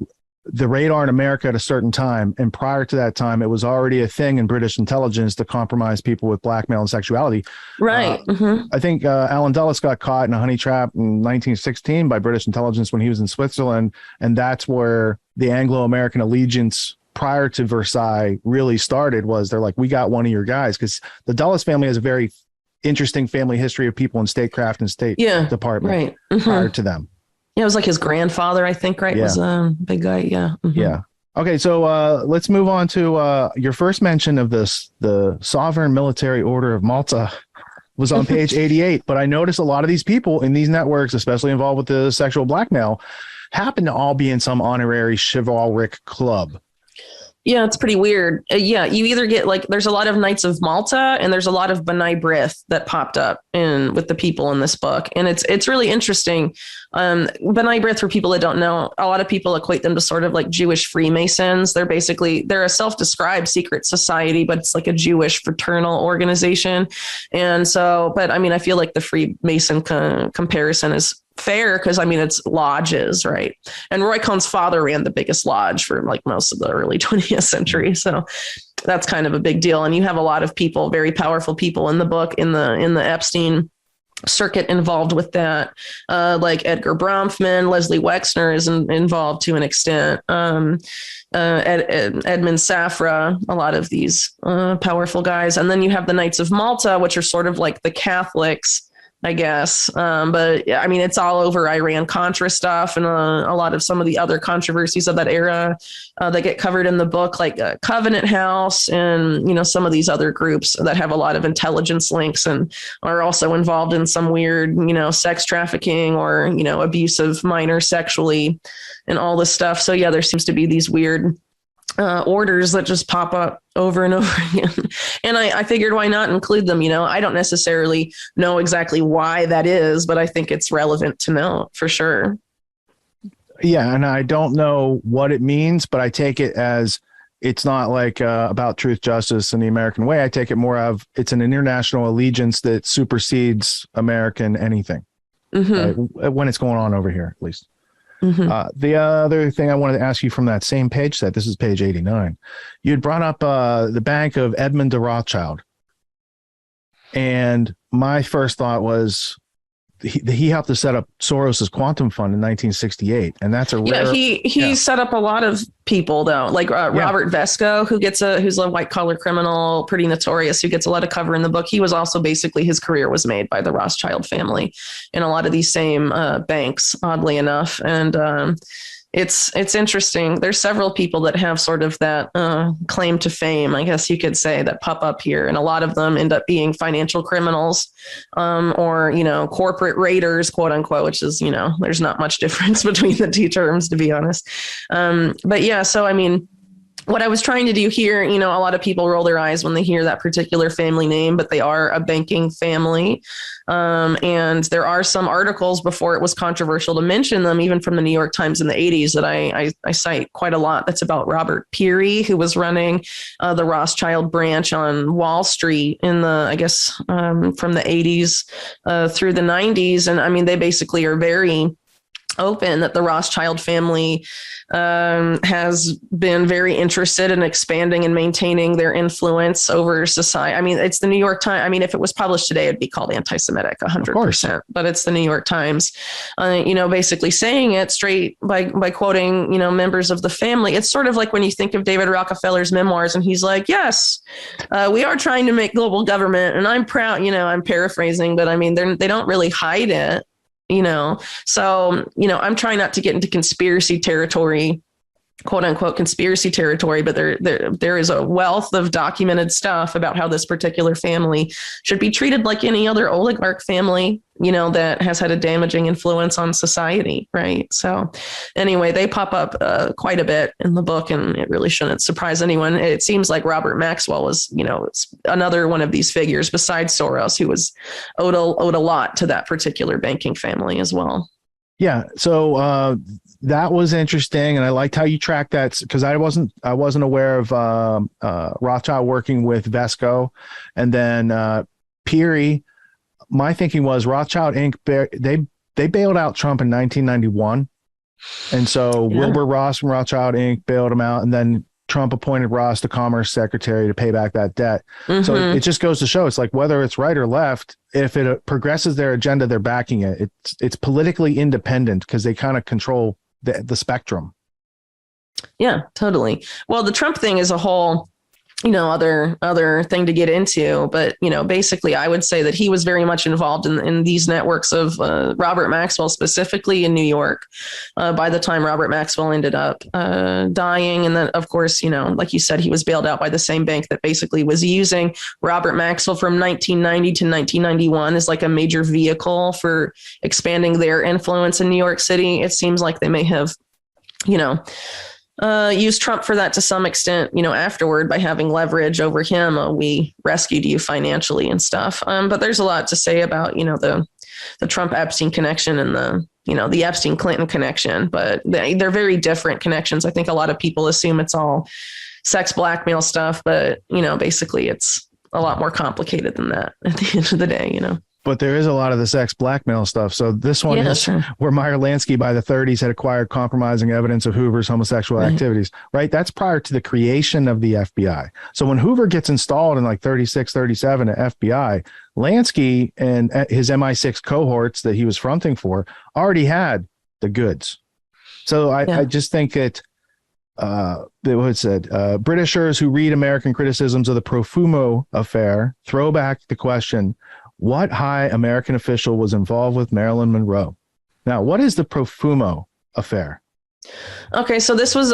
the radar in America at a certain time. And prior to that time, it was already a thing in British intelligence to compromise people with blackmail and sexuality. Right. I think Allen Dulles got caught in a honey trap in 1916 by British intelligence when he was in Switzerland. And that's where the Anglo-American allegiance prior to Versailles really started. Was they're like, we got one of your guys, because the Dulles family has a very interesting family history of people in statecraft and state department prior to them. Yeah, it was like his grandfather, I think, right? Was a big guy. Yeah. Yeah. Okay, so let's move on to your first mention of this. The Sovereign Military Order of Malta was on page 88, but I noticed a lot of these people in these networks, especially involved with the sexual blackmail, happen to all be in some honorary chivalric club. Yeah, it's pretty weird. You either get there's a lot of Knights of Malta and there's a lot of B'nai B'rith that popped up with the people in this book. And it's really interesting. B'nai B'rith, for people that don't know, a lot of people equate them to sort of like Jewish Freemasons. They're a self-described secret society, but it's like a Jewish fraternal organization. And so, but I mean, I feel like the Freemason comparison is fair, because I mean, it's lodges, right? And Roy Cohn's father ran the biggest lodge for like most of the early 20th century, so that's kind of a big deal. And you have a lot of people, very powerful people in the book, in the Epstein circuit, involved with that, like Edgar Bronfman. Leslie Wexner is involved to an extent. Edmund Safra, a lot of these powerful guys. And then you have the Knights of Malta, which are sort of like the Catholics, I guess. But yeah, I mean, it's all over Iran-Contra stuff and a lot of some of the other controversies of that era that get covered in the book, like Covenant House and, some of these other groups that have a lot of intelligence links and are also involved in some weird, sex trafficking or, abuse of minors sexually and all this stuff. So yeah, there seems to be these weird orders that just pop up over and over again. And I figured, why not include them? I don't necessarily know exactly why that is, but I think it's relevant to know for sure. Yeah. And I don't know what it means, but I take it as it's not like about truth, justice, and the American way. I take it more of it's an international allegiance that supersedes American anything when it's going on over here, at least. The other thing I wanted to ask you from that same page set, this is page 89, you had brought up the Bank of Edmund de Rothschild. And my first thought was he helped to set up Soros's quantum fund in 1968. And that's a rare. He set up a lot of people, though, like Robert Vesco, who's a white collar criminal, pretty notorious, who gets a lot of cover in the book. He was also basically, his career was made by the Rothschild family in a lot of these same banks, oddly enough. And it's interesting. There's several people that have sort of that claim to fame, I guess you could say, that pop up here. And a lot of them end up being financial criminals or, corporate raiders, quote unquote, which is, there's not much difference between the two terms, to be honest. But yeah, so I mean, what I was trying to do here, a lot of people roll their eyes when they hear that particular family name, but they are a banking family. And there are some articles before it was controversial to mention them, even from the New York Times in the 80s, that I cite quite a lot. That's about Robert Peary, who was running the Rothschild branch on Wall Street in the, I guess, from the 80s through the 90s. And I mean, they basically are very open that the Rothschild family has been very interested in expanding and maintaining their influence over society. I mean, it's the New York Times. I mean, if it was published today, it'd be called anti-Semitic 100%, but it's the New York Times, basically saying it straight by quoting, members of the family. It's sort of like when you think of David Rockefeller's memoirs and he's like, yes, we are trying to make global government. And I'm proud, I'm paraphrasing, but I mean, they don't really hide it. So, I'm trying not to get into conspiracy territory, quote unquote conspiracy territory, but there is a wealth of documented stuff about how this particular family should be treated like any other oligarch family, that has had a damaging influence on society. Right. So anyway, they pop up quite a bit in the book, and it really shouldn't surprise anyone. It seems like Robert Maxwell was, it's another one of these figures besides Soros who was owed a lot to that particular banking family as well. Yeah. So that was interesting. And I liked how you tracked that, because I wasn't aware of Rothschild working with Vesco. And then Peary, my thinking was Rothschild Inc. They bailed out Trump in 1991. And so Wilbur Ross from Rothschild Inc. bailed him out. And then Trump appointed Ross the Commerce Secretary to pay back that debt. Mm-hmm. So it just goes to show, it's like, whether it's right or left, if it progresses their agenda, they're backing it. It's politically independent because they kind of control the spectrum. Yeah, totally. Well, the Trump thing is a whole, other thing to get into. But, basically, I would say that he was very much involved in these networks of Robert Maxwell, specifically in New York, by the time Robert Maxwell ended up dying. And then, of course, like you said, he was bailed out by the same bank that basically was using Robert Maxwell from 1990 to 1991 as like a major vehicle for expanding their influence in New York City. It seems like they may have, use Trump for that to some extent, afterward by having leverage over him. We rescued you financially and stuff. But there's a lot to say about, the Trump Epstein connection and the Epstein Clinton connection, but they're very different connections. I think a lot of people assume it's all sex blackmail stuff, but, basically it's a lot more complicated than that at the end of the day, But there is a lot of the sex blackmail stuff. So this one is where Meyer Lansky by the 30s had acquired compromising evidence of Hoover's homosexual activities, right? That's prior to the creation of the FBI. So when Hoover gets installed in like 36, 37 at FBI, Lansky and his MI6 cohorts that he was fronting for already had the goods. So I just think that Britishers who read American criticisms of the Profumo affair throw back the question, what high American official was involved with Marilyn Monroe? Now, what is the Profumo affair? Okay, so this was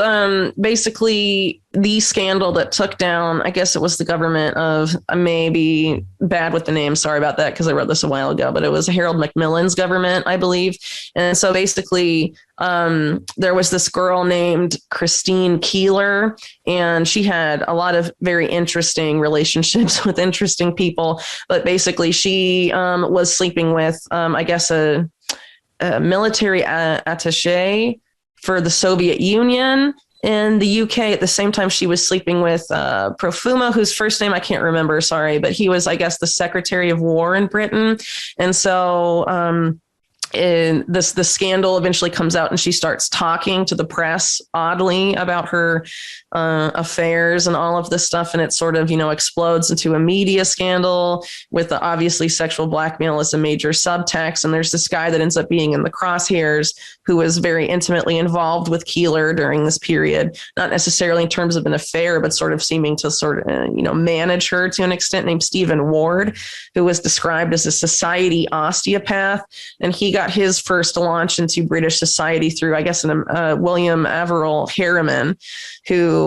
basically the scandal that took down, I guess it was the government of, I may be bad with the name, sorry about that, because I wrote this a while ago, but it was Harold Macmillan's government, I believe. And so basically there was this girl named Christine Keeler, and she had a lot of very interesting relationships with interesting people. But basically she was sleeping with, I guess, a military attaché for the Soviet Union in the UK. At the same time, she was sleeping with Profumo, whose first name I can't remember, sorry, but he was, I guess, the Secretary of War in Britain. And so the scandal eventually comes out, and she starts talking to the press oddly about her affairs and all of this stuff. And it sort of, explodes into a media scandal with obviously sexual blackmail as a major subtext. And there's this guy that ends up being in the crosshairs who was very intimately involved with Keeler during this period, not necessarily in terms of an affair, but sort of seeming to manage her to an extent, named Stephen Ward, who was described as a society osteopath. And he got his first launch into British society through, I guess, William Averill Harriman, who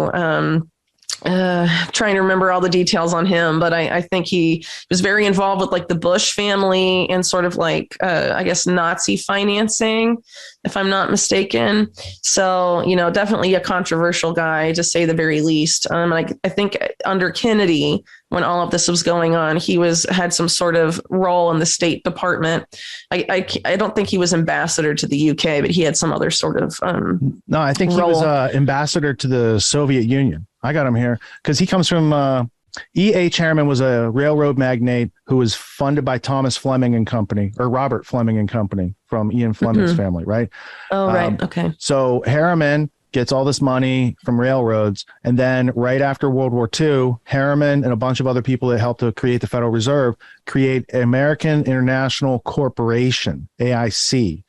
trying to remember all the details on him, but I think he was very involved with like the Bush family and sort of like, I guess, Nazi financing, if I'm not mistaken. So, definitely a controversial guy, to say the very least. I think under Kennedy, when all of this was going on, he had some sort of role in the State Department. I don't think he was ambassador to the UK, but he had some other sort of No, I think role. he was ambassador to the Soviet Union. I got him here because he comes from E.H. Harriman was a railroad magnate who was funded by Thomas Fleming and Company, or Robert Fleming and Company, from Ian Fleming's family, right? Oh, right. Okay. So Harriman gets all this money from railroads. And then right after World War II, Harriman and a bunch of other people that helped to create the Federal Reserve create American International Corporation, AIC.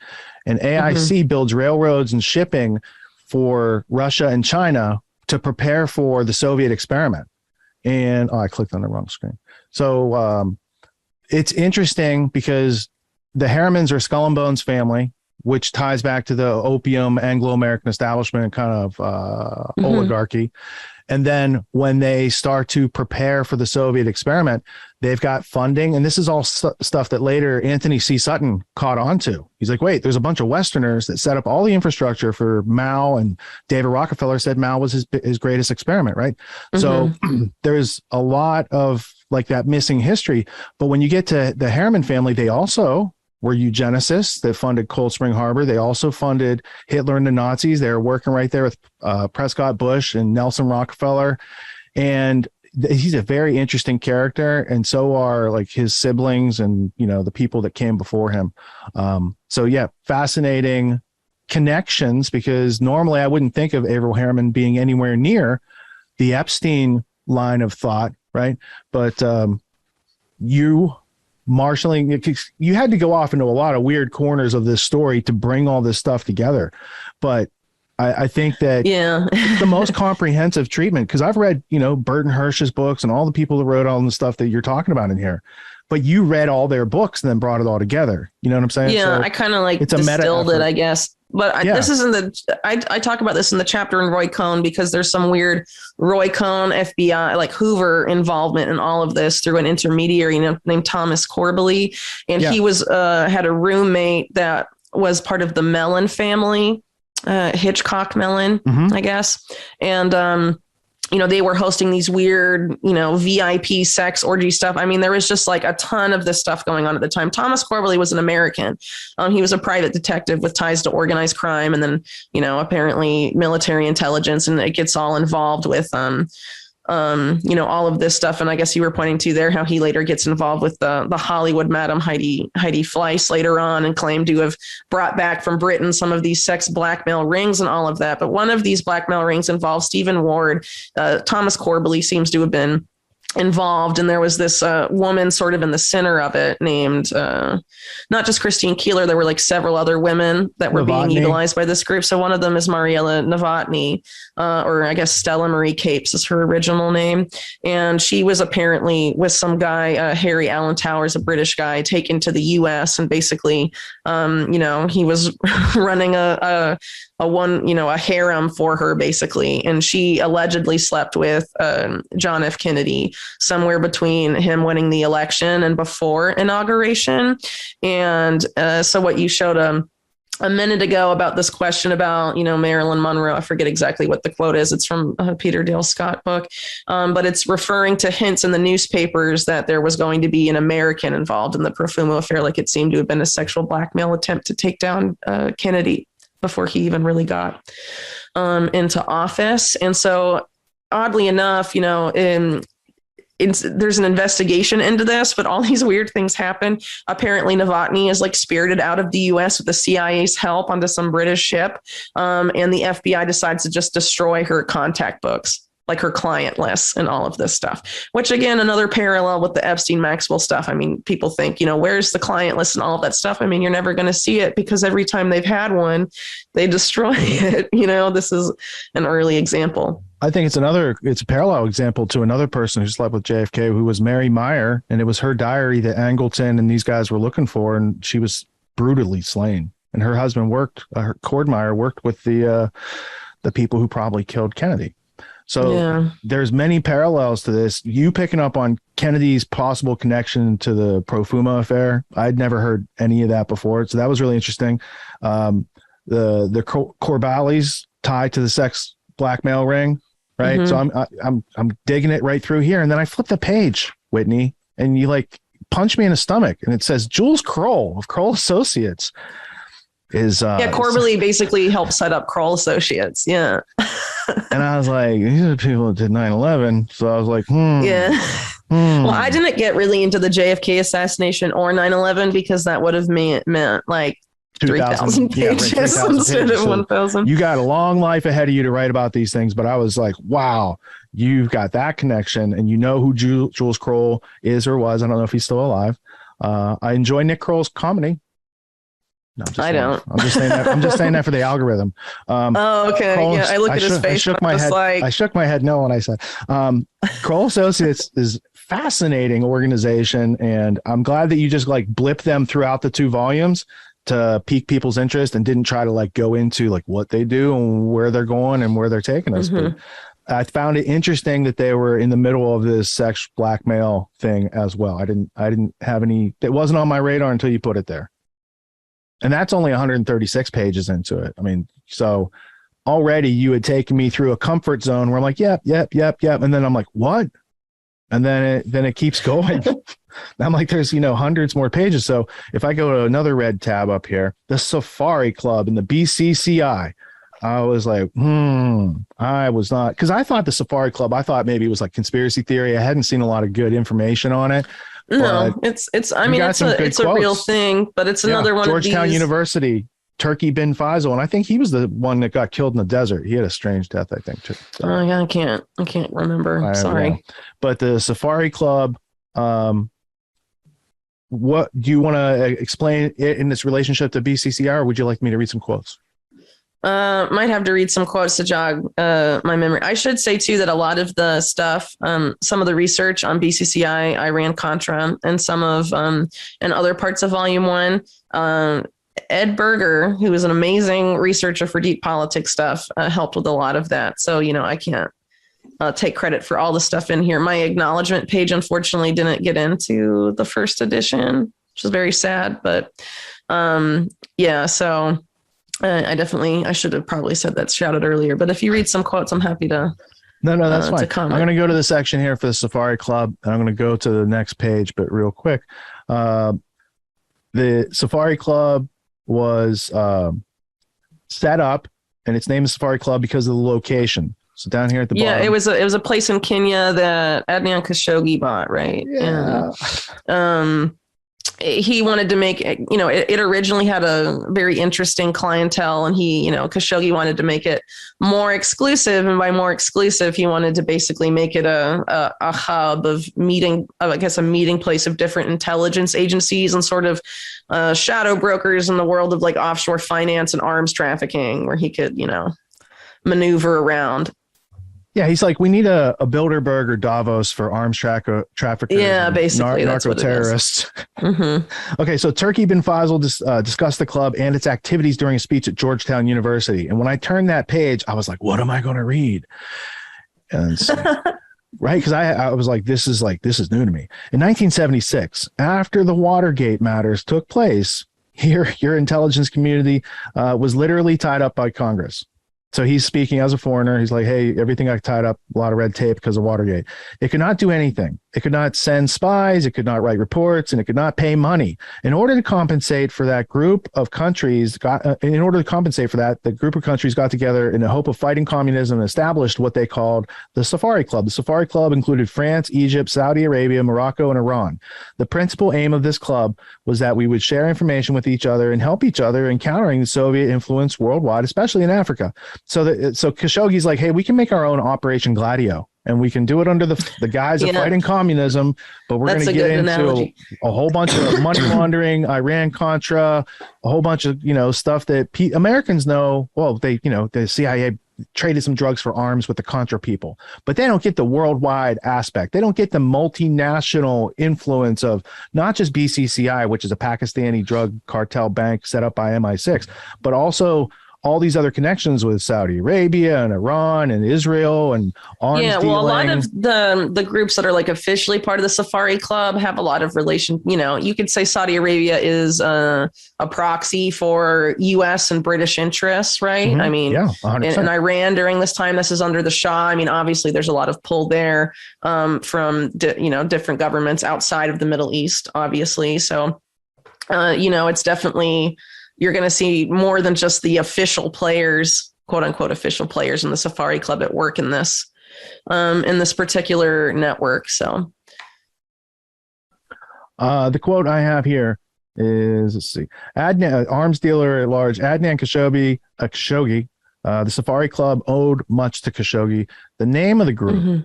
And AIC builds railroads and shipping for Russia and China to prepare for the Soviet experiment. And I clicked on the wrong screen. So it's interesting because the Harrimans are Skull and Bones family, which ties back to the opium Anglo-American establishment kind of oligarchy. And then when they start to prepare for the Soviet experiment, they've got funding. And this is all stuff that later Anthony C. Sutton caught on to. He's like, wait, there's a bunch of Westerners that set up all the infrastructure for Mao, and David Rockefeller said Mao was his greatest experiment, right? So there's a lot of like that missing history. But when you get to the Harriman family, they also were eugenicists that funded Cold Spring Harbor. They also funded Hitler and the Nazis. They were working right there with Prescott Bush and Nelson Rockefeller. And he's a very interesting character. And so are like his siblings and, the people that came before him. So yeah, fascinating connections, because normally I wouldn't think of Averell Harriman being anywhere near the Epstein line of thought, right? But marshaling, you had to go off into a lot of weird corners of this story to bring all this stuff together. But I think that it's the most comprehensive treatment, because I've read, Burton Hirsch's books and all the people that wrote all the stuff that you're talking about in here. But you read all their books and then brought it all together. You know what I'm saying? Yeah, so I kind of like it's distilled it, I guess. But this Yeah. isn't I talk about this in the chapter in Roy Cohn, because there's some weird Roy Cohn, FBI, like Hoover involvement in all of this through an intermediary named Thomas Corbally. And he was had a roommate that was part of the Mellon family, Hitchcock Mellon, I guess. And, they were hosting these weird, VIP sex orgy stuff. I mean, there was just like a ton of this stuff going on at the time. Thomas Corbally was an American. He was a private detective with ties to organized crime, and then, apparently military intelligence, and it gets all involved with, all of this stuff. And I guess you were pointing to there how he later gets involved with the Hollywood Madam Heidi Fleiss later on, and claimed to have brought back from Britain some of these sex blackmail rings and all of that. But one of these blackmail rings involved Stephen Ward. Thomas Corbally seems to have been involved, and there was this woman sort of in the center of it named not just Christine Keeler. There were like several other women that were being utilized by this group. So one of them is Mariella Novotny, or I guess Stella Marie Capes is her original name, and she was apparently with some guy, Harry Allen Towers, a British guy, taken to the U.S. and basically he was running a harem for her, basically. And she allegedly slept with John F. Kennedy somewhere between him winning the election and before inauguration. And so what you showed a minute ago about this question about, Marilyn Monroe, I forget exactly what the quote is. It's from a Peter Dale Scott book, but it's referring to hints in the newspapers that there was going to be an American involved in the Profumo affair. Like it seemed to have been a sexual blackmail attempt to take down Kennedy before he even really got into office. And so oddly enough, there's an investigation into this, but all these weird things happen. Apparently Novotny is like spirited out of the US with the CIA's help onto some British ship. And the FBI decides to just destroy her contact books, like her client lists and all of this stuff, which again, another parallel with the Epstein Maxwell stuff. I mean, people think, where's the client list and all of that stuff? I mean, you're never going to see it because every time they've had one, they destroy it. This is an early example. I think it's a parallel example to another person who slept with JFK, who was Mary Meyer, and it was her diary that Angleton and these guys were looking for, and she was brutally slain. And her husband Cord Meyer worked with the people who probably killed Kennedy. So there's many parallels to this. You picking up on Kennedy's possible connection to the Profuma affair. I'd never heard any of that before. So that was really interesting. The Corballis tied to the sex blackmail ring. Right. Mm-hmm. So I'm digging it right through here. And then I flip the page, Whitney, and you like punch me in the stomach. And it says Jules Kroll of Kroll Associates is Corbally basically helped set up Kroll Associates. Yeah. And I was like, these are the people that did 9/11. So I was like, Well, I didn't get really into the JFK assassination or 9/11 because that would have meant like 3,000 pages instead of 1,000. You got a long life ahead of you to write about these things. But I was like, wow, you've got that connection, and you know who Jules Kroll is or was. I don't know if he's still alive. I enjoy Nick Kroll's comedy. No, I don't. I'm just saying that. I'm just saying that for the algorithm. Okay. Kroll's, I look at his face. I shook my head. I shook my head no when I said Kroll Associates is fascinating organization, and I'm glad that you just like blip them throughout the 2 volumes to pique people's interest and didn't try to like go into like what they do and where they're going and where they're taking us. But I found it interesting that they were in the middle of this sex blackmail thing as well. I didn't have any. It wasn't on my radar until you put it there. And that's only 136 pages into it. I mean, so already you had taken me through a comfort zone where I'm like, yep. And then I'm like, what? And then it keeps going. I'm like, there's, hundreds more pages. So if I go to another red tab up here, the Safari Club and the BCCI, I was like, I was not, because I thought the Safari Club, I thought maybe it was like conspiracy theory. I hadn't seen a lot of good information on it. No, it's a real thing, but it's another one Georgetown of these. University, Turkey bin Faisal, and I think he was the one that got killed in the desert. He had a strange death, I think, too. So, I can't remember. Sorry. But the Safari Club, what do you want to explain it in its relationship to BCCI, or would you like me to read some quotes? Might have to read some quotes to jog my memory. I should say too that a lot of the stuff, some of the research on BCCI, Iran-Contra, and some of and other parts of Volume 1, Ed Berger, who is an amazing researcher for deep politics stuff, helped with a lot of that. So I can't take credit for all the stuff in here. My acknowledgement page, unfortunately, didn't get into the first edition, which is very sad. But so. I should have probably said that shouted earlier, but if you read some quotes, I'm happy to. No, that's fine. I'm going to go to the section here for the Safari Club, and I'm going to go to the next page, but real quick. The Safari Club was set up, and its name is Safari Club because of the location. So down here at the bottom. Yeah, it was a place in Kenya that Adnan Khashoggi bought, right? Yeah. And, he wanted to make, it originally had a very interesting clientele, and Khashoggi wanted to make it more exclusive. And by more exclusive, he wanted to basically make it a hub of meeting, I guess, a meeting place of different intelligence agencies and sort of shadow brokers in the world of like offshore finance and arms trafficking, where he could, maneuver around. Yeah, he's like, we need a Bilderberg or Davos for arms traffickers. Yeah, basically, narco terrorists. Okay, so Turkey bin Faisal discussed the club and its activities during a speech at Georgetown University. And when I turned that page, I was like, what am I going to read? And so, right, because I was like, this is new to me. In 1976, after the Watergate matters took place, your intelligence community was literally tied up by Congress. So he's speaking as a foreigner. He's like, hey, everything got tied up, a lot of red tape because of Watergate. It could not do anything. It could not send spies. It could not write reports, and it could not pay money. In order to compensate for that, the group of countries got together in the hope of fighting communism and established what they called the Safari Club. The Safari Club included France, Egypt, Saudi Arabia, Morocco, and Iran. The principal aim of this club was that we would share information with each other and help each other in countering the Soviet influence worldwide, especially in Africa. So Khashoggi's like, hey, we can make our own Operation Gladio, and we can do it under the guise of fighting communism, but we're going to get into a whole bunch of money laundering, Iran-Contra, a whole bunch of, stuff that Americans know. Well, the CIA traded some drugs for arms with the Contra people, but they don't get the worldwide aspect. They don't get the multinational influence of not just BCCI, which is a Pakistani drug cartel bank set up by MI6, but also all these other connections with Saudi Arabia and Iran and Israel and arms dealing. A lot of the groups that are like officially part of the Safari Club have a lot of relation. You could say Saudi Arabia is a proxy for U.S. and British interests, right? Mm-hmm. I mean, yeah, 100%. And Iran during this time, this is under the Shah. I mean, obviously, there's a lot of pull there from different governments outside of the Middle East, obviously. So, it's definitely. You're going to see more than just the official players, quote unquote, official players in the Safari Club at work in this particular network. So the quote I have here is, let's see, Adnan, arms dealer at large, Adnan Khashoggi, the Safari Club owed much to Khashoggi. The name of the group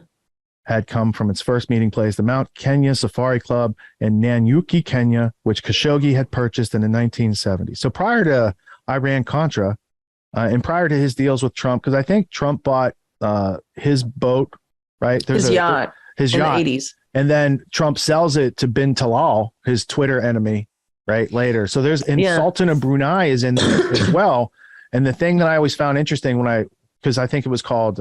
had come from its first meeting place, the Mount Kenya Safari Club in Nanyuki, Kenya, which Khashoggi had purchased in the 1970s. So prior to Iran-Contra, and prior to his deals with Trump, because I think Trump bought his boat, right? His yacht in the 80s. And then Trump sells it to bin Talal, his Twitter enemy, right, later. So there's, and Sultan of Brunei is in there as well. And the thing that I always found interesting because I think it was called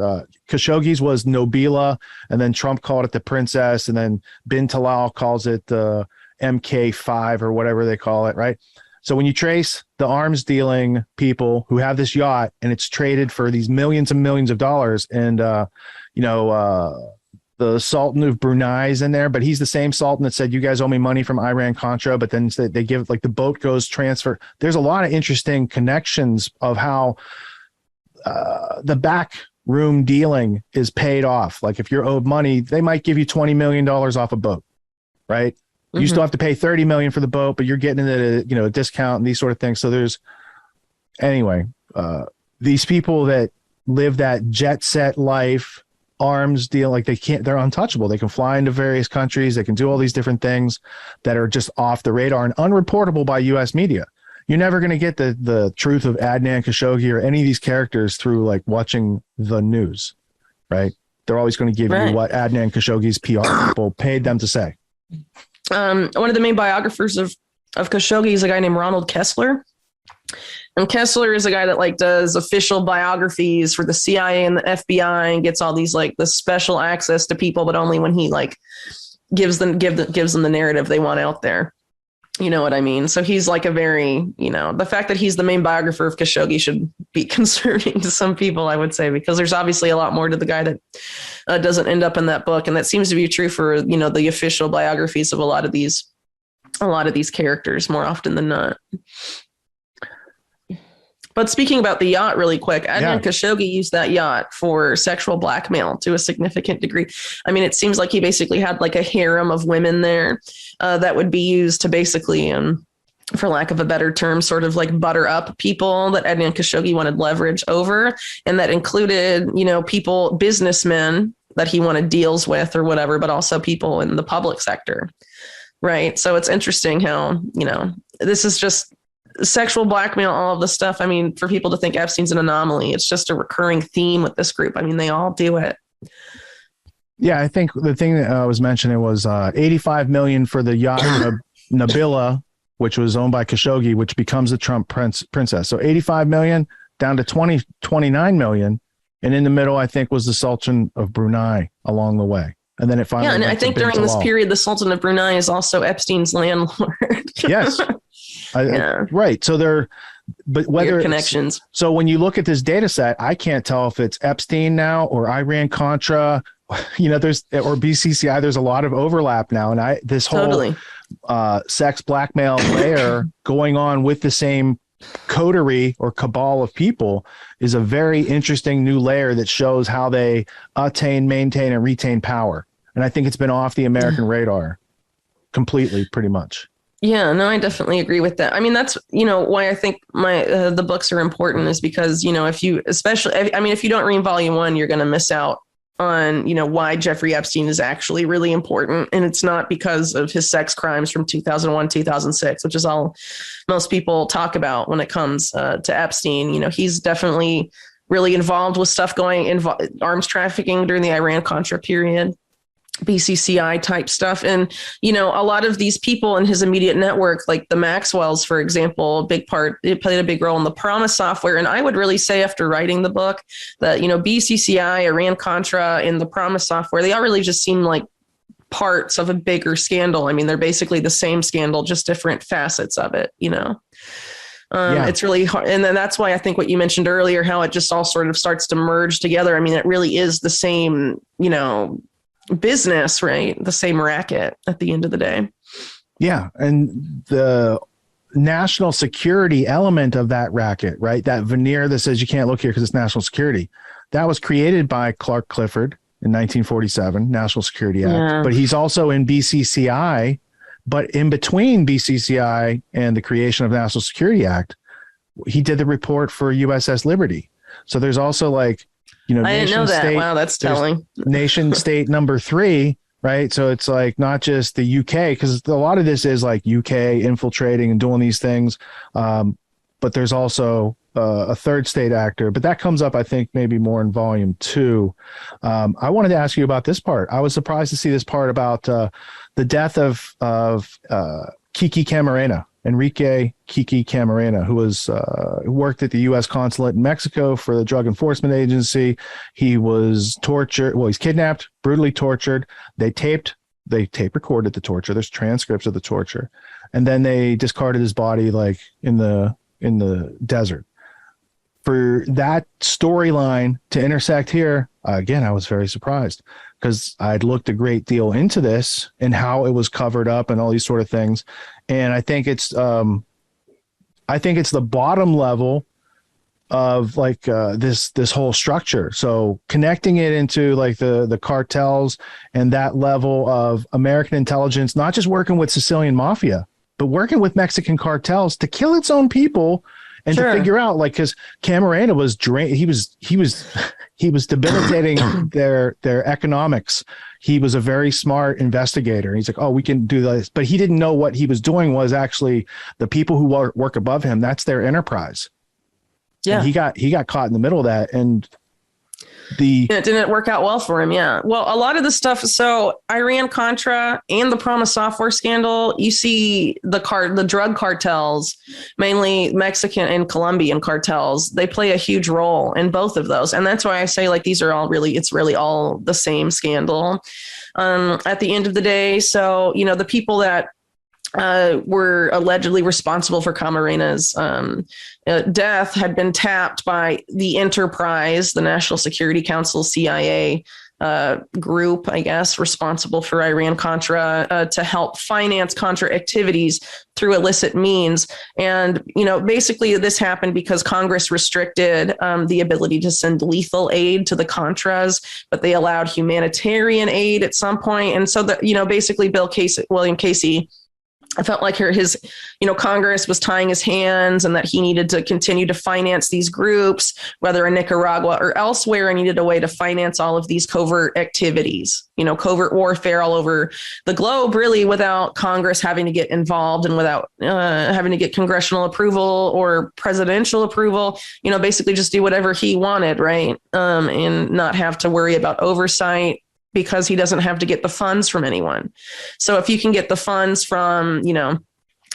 Khashoggi's was Nobila, and then Trump called it the Princess, and then bin Talal calls it the MK5 or whatever they call it, right? So when you trace the arms dealing people who have this yacht and it's traded for these millions and millions of dollars, and the Sultan of Brunei is in there, but he's the same Sultan that said, you guys owe me money from Iran-Contra, but then they give, like, the boat goes transfer. There's a lot of interesting connections of how the back room dealing is paid off. Like, if you're owed money, they might give you $20 million off a boat, right? You still have to pay $30 million for the boat, but you're getting it at a discount and these sort of things. So these people that live that jet set life, arms deal, like they're untouchable. They can fly into various countries. They can do all these different things that are just off the radar and unreportable by U.S. media. You're never going to get the truth of Adnan Khashoggi or any of these characters through like watching the news, right? They're always going to give you what Adnan Khashoggi's PR people paid them to say. One of the main biographers of Khashoggi is a guy named Ronald Kessler. And Kessler is a guy that like does official biographies for the CIA and the FBI and gets all these like the special access to people, but only when he like gives them the narrative they want out there. You know what I mean? So he's like a very, the fact that he's the main biographer of Khashoggi should be concerning to some people, I would say, because there's obviously a lot more to the guy that doesn't end up in that book. And that seems to be true for, the official biographies of a lot of these characters more often than not. But speaking about the yacht really quick, Adnan Khashoggi used that yacht for sexual blackmail to a significant degree. I mean, it seems like he basically had like a harem of women there that would be used to basically, for lack of a better term, sort of like butter up people that Adnan Khashoggi wanted leverage over. And that included, people, businessmen that he wanted deals with or whatever, but also people in the public sector. Right. So it's interesting how, this is just sexual blackmail, all of this stuff. I mean, for people to think Epstein's an anomaly, it's just a recurring theme with this group. I mean, they all do it. Yeah, I think the thing that I was mentioning was $85 million for the yacht Nabila, which was owned by Khashoggi, which becomes the Trump princess. So $85 million down to $29 million. And in the middle, I think, was the Sultan of Brunei along the way. And then it finally. Yeah, and I think during this period, the Sultan of Brunei is also Epstein's landlord. Yes. Right. So but whether weird connections. So when you look at this data set, I can't tell if it's Epstein now or Iran-Contra, there's or BCCI. There's a lot of overlap now. And this whole sex blackmail layer going on with the same coterie or cabal of people is a very interesting new layer that shows how they attain, maintain, and retain power. And I think it's been off the American radar completely, pretty much. Yeah, no, I definitely agree with that. I mean, that's, why I think the books are important is because, if you don't read volume 1, you're going to miss out on, why Jeffrey Epstein is actually really important. And it's not because of his sex crimes from 2001, 2006, which is all most people talk about when it comes to Epstein. He's definitely really involved with stuff arms trafficking during the Iran-Contra period. BCCI type stuff. And, you know, a lot of these people in his immediate network, like the Maxwells, for example, it played a big role in the Promise software. And I would really say after writing the book that, you know, BCCI, Iran-Contra, and the Promise software, they all really just seem like parts of a bigger scandal. I mean, they're basically the same scandal, just different facets of it, you know. It's really hard. And then that's why I think what you mentioned earlier, how it just all sort of starts to merge together. I mean, it really is the same, you know, business, right? The same racket at the end of the day. Yeah. And the national security element of that racket, right? That veneer that says you can't look here because it's national security. That was created by Clark Clifford in 1947, National Security Act. Yeah. But he's also in BCCI. But in between BCCI and the creation of National Security Act, he did the report for USS Liberty. So there's also like, you know, I didn't know that. Wow, that's telling. Nation state number 3, right? So it's like not just the UK, because a lot of this is like UK infiltrating and doing these things. But there's also a third state actor, but that comes up, I think, maybe more in volume 2. I wanted to ask you about this part. I was surprised to see this part about the death of Kiki Camarena, Enrique Kiki Camarena, who worked at the U.S. consulate in Mexico for the Drug Enforcement Agency. He was tortured. Well, he's kidnapped, brutally tortured. They tape recorded the torture. There's transcripts of the torture, and then they discarded his body like in the desert. For that storyline to intersect here, again, I was very surprised because I'd looked a great deal into this and how it was covered up and all these sort of things. And I think it's the bottom level of like this whole structure. So connecting it into like the cartels and that level of American intelligence, not just working with Sicilian mafia, but working with Mexican cartels to kill its own people. And to figure out, like, because Camarena was he was debilitating their economics. He was a very smart investigator. He's like, oh, we can do this, but he didn't know what he was doing was actually the people who work above him. That's their enterprise. Yeah, and he got caught in the middle of that, and it didn't work out well for him. Yeah. Well, a lot of the stuff. So Iran-Contra and the Promise software scandal, you see the drug cartels, mainly Mexican and Colombian cartels, they play a huge role in both of those. And that's why I say like, these are all it's really all the same scandal at the end of the day. So, you know, the people that were allegedly responsible for Camarena's death had been tapped by the Enterprise, the National Security Council, CIA group, I guess, responsible for Iran-Contra to help finance Contra activities through illicit means. And, you know, basically this happened because Congress restricted the ability to send lethal aid to the Contras, but they allowed humanitarian aid at some point. And so that, you know, basically William Casey, I felt like Congress was tying his hands and that he needed to continue to finance these groups, whether in Nicaragua or elsewhere, and needed a way to finance all of these covert activities, you know, covert warfare all over the globe, really, without Congress having to get involved and without having to get congressional approval or presidential approval, you know, basically just do whatever he wanted, right? And not have to worry about oversight, because he doesn't have to get the funds from anyone. So if you can get the funds from, you know,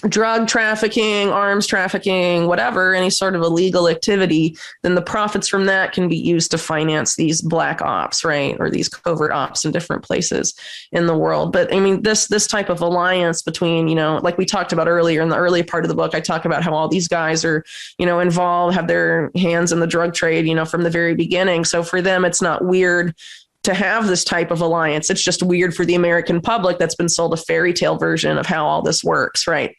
drug trafficking, arms trafficking, whatever, any sort of illegal activity, then the profits from that can be used to finance these black ops, right? Or these covert ops in different places in the world. But I mean, this type of alliance between, you know, like we talked about earlier in the early part of the book, I talk about how all these guys are, you know, involved, have their hands in the drug trade, you know, from the very beginning. So for them, it's not weird to have this type of alliance. It's just weird for the American public that's been sold a fairy tale version of how all this works, right?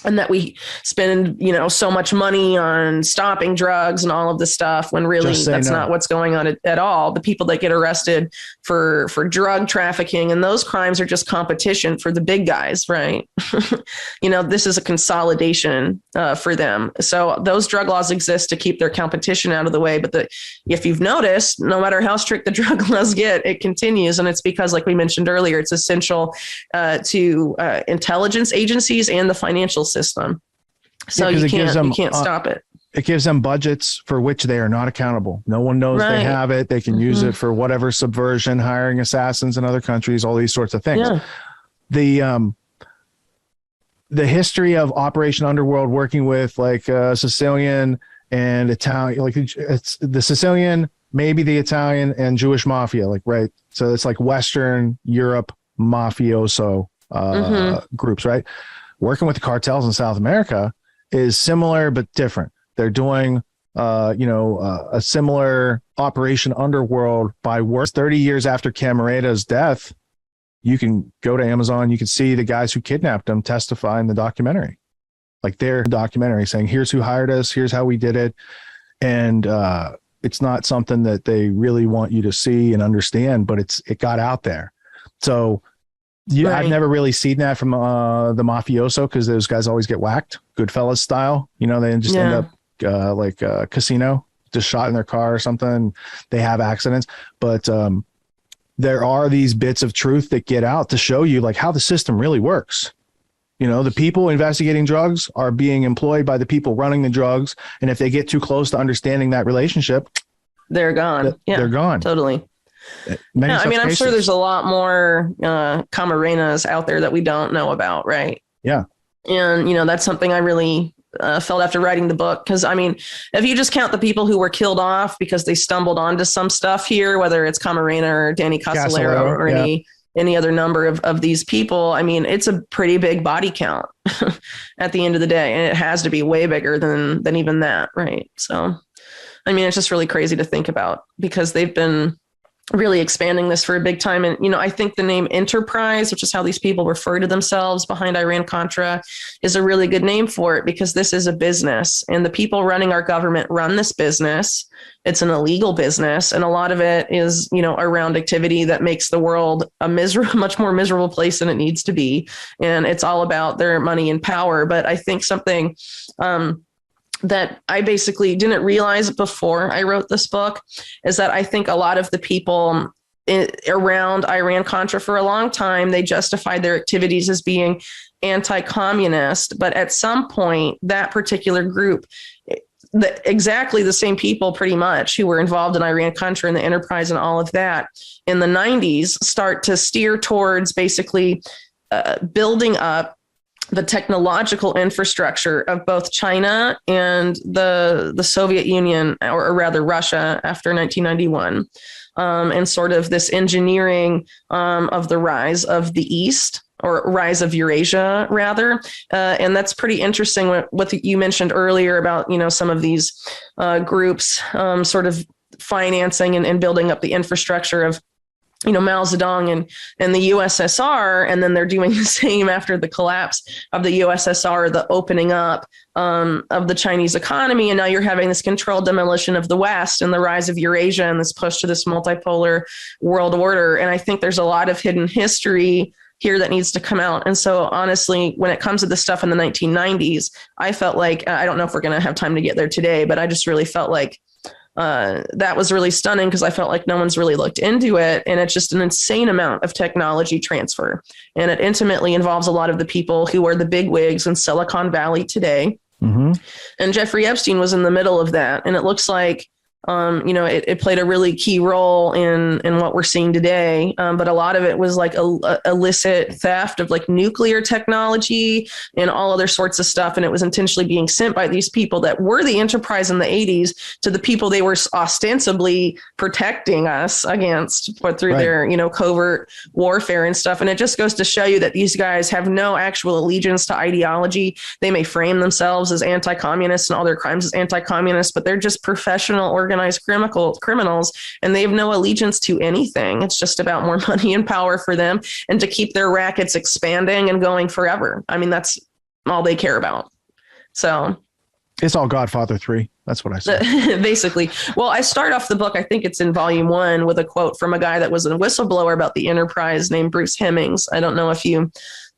And that we spend, you know, so much money on stopping drugs and all of this stuff when really that's not what's going on at all. The people that get arrested for drug trafficking and those crimes are just competition for the big guys, right? You know, this is a consolidation for them. So those drug laws exist to keep their competition out of the way. But if you've noticed, no matter how strict the drug laws get, it continues. And it's because, like we mentioned earlier, it's essential to intelligence agencies and the financial system. So you can't stop it. it gives them budgets for which they are not accountable. No one knows they have it. They can use it for whatever subversion, hiring assassins in other countries, all these sorts of things. The history of Operation Underworld working with like Sicilian and Italian, like it's the Sicilian, maybe the Italian and Jewish mafia, like, right. So it's like Western Europe mafioso groups, right? Working with the cartels in South America is similar, but different. They're doing, a similar Operation Underworld by worse. 30 years after Camarada's death, you can go to Amazon. You can see the guys who kidnapped him testify in the documentary, like their documentary saying, here's who hired us. Here's how we did it. And it's not something that they really want you to see and understand, but it got out there. So I've never really seen that from the mafioso, because those guys always get whacked, Goodfellas style. They just end up like a casino, just shot in their car or something. They have accidents, but there are these bits of truth that get out to show you like how the system really works. The people investigating drugs are being employed by the people running the drugs. And if they get too close to understanding that relationship, they're gone. They're gone. Totally. I'm sure there's a lot more Camarenas out there that we don't know about. Right. Yeah. And, that's something I really felt after writing the book. Because, if you just count the people who were killed off because they stumbled onto some stuff here, whether it's Camarena or Danny Casolaro or any other number of these people, it's a pretty big body count at the end of the day. And it has to be way bigger than even that. Right. So, it's just really crazy to think about, because they've been really expanding this for a big time. And, I think the name enterprise, which is how these people refer to themselves behind Iran-Contra, is a really good name for it, because this is a business and the people running our government run this business. It's an illegal business. And a lot of it is, around activity that makes the world a much more miserable place than it needs to be. And it's all about their money and power. But I think something, that I basically didn't realize before I wrote this book is that I think a lot of the people around Iran-Contra for a long time, they justified their activities as being anti-communist. But at some point, that particular group, exactly the same people pretty much who were involved in Iran-Contra and the enterprise and all of that in the 90s, start to steer towards basically building up the technological infrastructure of both China and the Soviet Union, or rather Russia, after 1991, and sort of this engineering of the rise of the East, or rise of Eurasia, rather. And that's pretty interesting what you mentioned earlier about, some of these groups sort of financing and building up the infrastructure of Mao Zedong and the USSR, and then they're doing the same after the collapse of the USSR, the opening up of the Chinese economy. And now you're having this controlled demolition of the West and the rise of Eurasia and this push to this multipolar world order. And I think there's a lot of hidden history here that needs to come out. And so honestly, when it comes to the stuff in the 1990s, I felt like, I don't know if we're going to have time to get there today, but I just really felt like that was really stunning, because I felt like no one's really looked into it. And it's just an insane amount of technology transfer. And it intimately involves a lot of the people who are the bigwigs in Silicon Valley today. Mm-hmm. And Jeffrey Epstein was in the middle of that. And it looks like, it played a really key role in what we're seeing today. But a lot of it was like illicit theft of like nuclear technology and all other sorts of stuff. And it was intentionally being sent by these people that were the enterprise in the 80s to the people they were ostensibly protecting us against, but through their, covert warfare and stuff. And it just goes to show you that these guys have no actual allegiance to ideology. They may frame themselves as anti-communists and all their crimes as anti-communists, but they're just professional organized criminals, and they have no allegiance to anything. It's just about more money and power for them, and to keep their rackets expanding and going forever. That's all they care about. So it's all Godfather 3. That's what I said. Basically. Well, I start off the book, I think it's in volume 1, with a quote from a guy that was a whistleblower about the enterprise named Bruce Hemmings. I don't know if you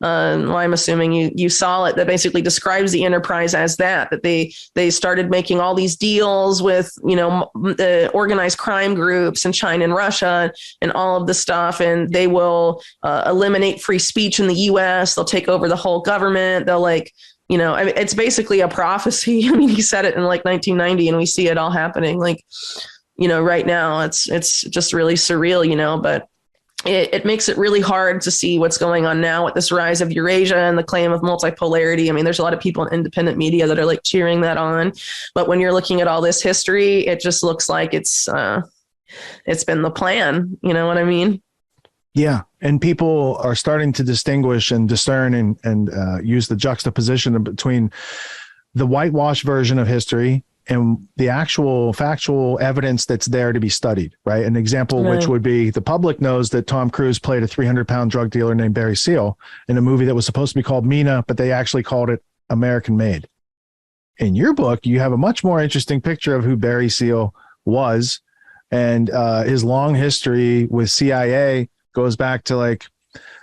I'm assuming you saw it, that basically describes the enterprise as that they started making all these deals with, the organized crime groups in China and Russia and all of the stuff. And they will eliminate free speech in the US. They'll take over the whole government. They'll I mean, it's basically a prophecy. I mean, he said it in like 1990 and we see it all happening. Like, right now it's just really surreal, but it makes it really hard to see what's going on now with this rise of Eurasia and the claim of multipolarity. I mean, there's a lot of people in independent media that are like cheering that on. But when you're looking at all this history, it just looks like it's been the plan. You know what I mean? Yeah. And people are starting to distinguish and discern and use the juxtaposition between the whitewash version of history and the actual factual evidence that's there to be studied, right? An example, which would be the public knows that Tom Cruise played a 300-pound drug dealer named Barry Seal in a movie that was supposed to be called Mina, but they actually called it American Made. In your book, you have a much more interesting picture of who Barry Seal was, and his long history with CIA goes back to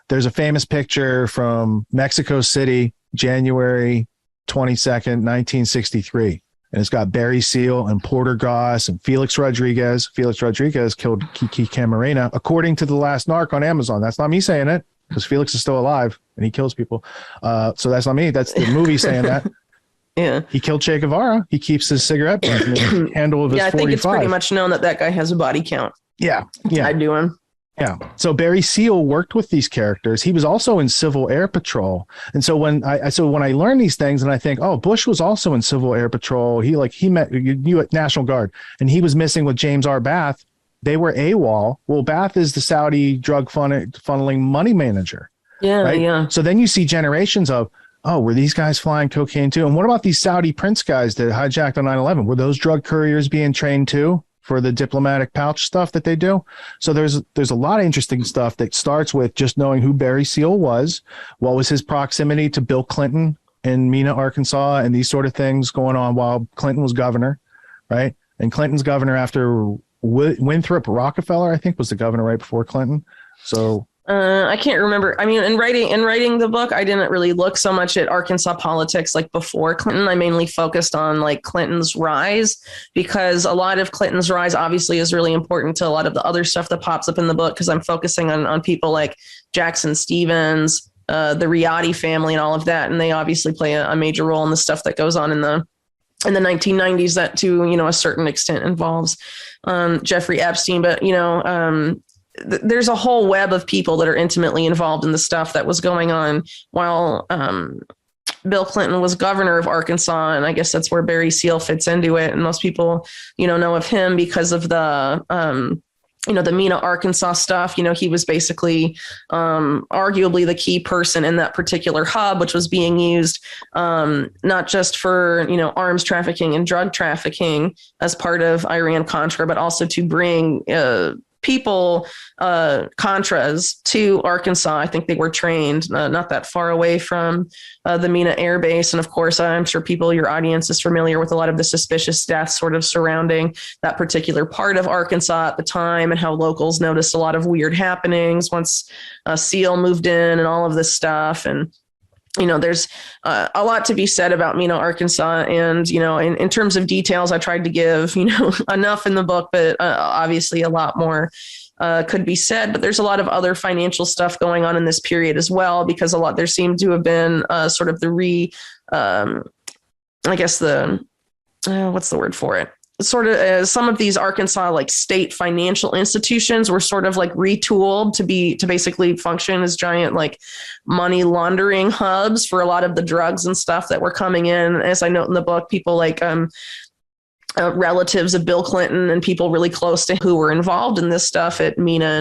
there's a famous picture from Mexico City, January 22nd, 1963. And it's got Barry Seal and Porter Goss and Felix Rodriguez. Felix Rodriguez killed Kiki Camarena, according to The Last Narc on Amazon. That's not me saying it, because Felix is still alive and he kills people. So that's not me. That's the movie saying that. Yeah. He killed Che Guevara. He keeps his cigarette button in the handle of his 45. I think it's pretty much known that guy has a body count. Yeah. I do him. Yeah. So Barry Seal worked with these characters. He was also in Civil Air Patrol. And so when I learn these things and I think, oh, Bush was also in Civil Air Patrol. He met you at National Guard, and he was missing with James R. Bath. They were AWOL. Well, Bath is the Saudi drug funneling money manager. Yeah. Right? Yeah. So then you see generations of, oh, were these guys flying cocaine too? And what about these Saudi prince guys that hijacked on 9/11? Were those drug couriers being trained too for the diplomatic pouch stuff that they do? So there's a lot of interesting stuff that starts with just knowing who Barry Seal was, what was his proximity to Bill Clinton in Mena, Arkansas, and these sort of things going on while Clinton was governor, right? And Clinton's governor after Winthrop Rockefeller, I think, was the governor right before Clinton. So I can't remember. I mean, in writing the book, I didn't really look so much at Arkansas politics like before Clinton. I mainly focused on like Clinton's rise, because a lot of Clinton's rise obviously is really important to a lot of the other stuff that pops up in the book, because I'm focusing on people like Jackson Stevens, the Riotti family and all of that. And they obviously play a major role in the stuff that goes on in the 1990s that to, a certain extent involves Jeffrey Epstein. But, there's a whole web of people that are intimately involved in the stuff that was going on while Bill Clinton was governor of Arkansas. And I guess that's where Barry Seal fits into it. And most people, know of him because of the, the Mena, Arkansas stuff. He was basically arguably the key person in that particular hub, which was being used not just for, arms trafficking and drug trafficking as part of Iran-Contra, but also to bring people, Contras to Arkansas. I think they were trained not that far away from the Mena Air Base. And of course, I'm sure your audience is familiar with a lot of the suspicious deaths sort of surrounding that particular part of Arkansas at the time, and how locals noticed a lot of weird happenings once Seal moved in and all of this stuff. And there's a lot to be said about Mena, Arkansas. And, in terms of details, I tried to give, enough in the book, but obviously a lot more could be said. But there's a lot of other financial stuff going on in this period as well, because there seemed to have been sort of what's the word for it? Sort of some of these Arkansas like state financial institutions were sort of like retooled to basically function as giant like money laundering hubs for a lot of the drugs and stuff that were coming in. As I note in the book, people like relatives of Bill Clinton and people really close to who were involved in this stuff at Mena and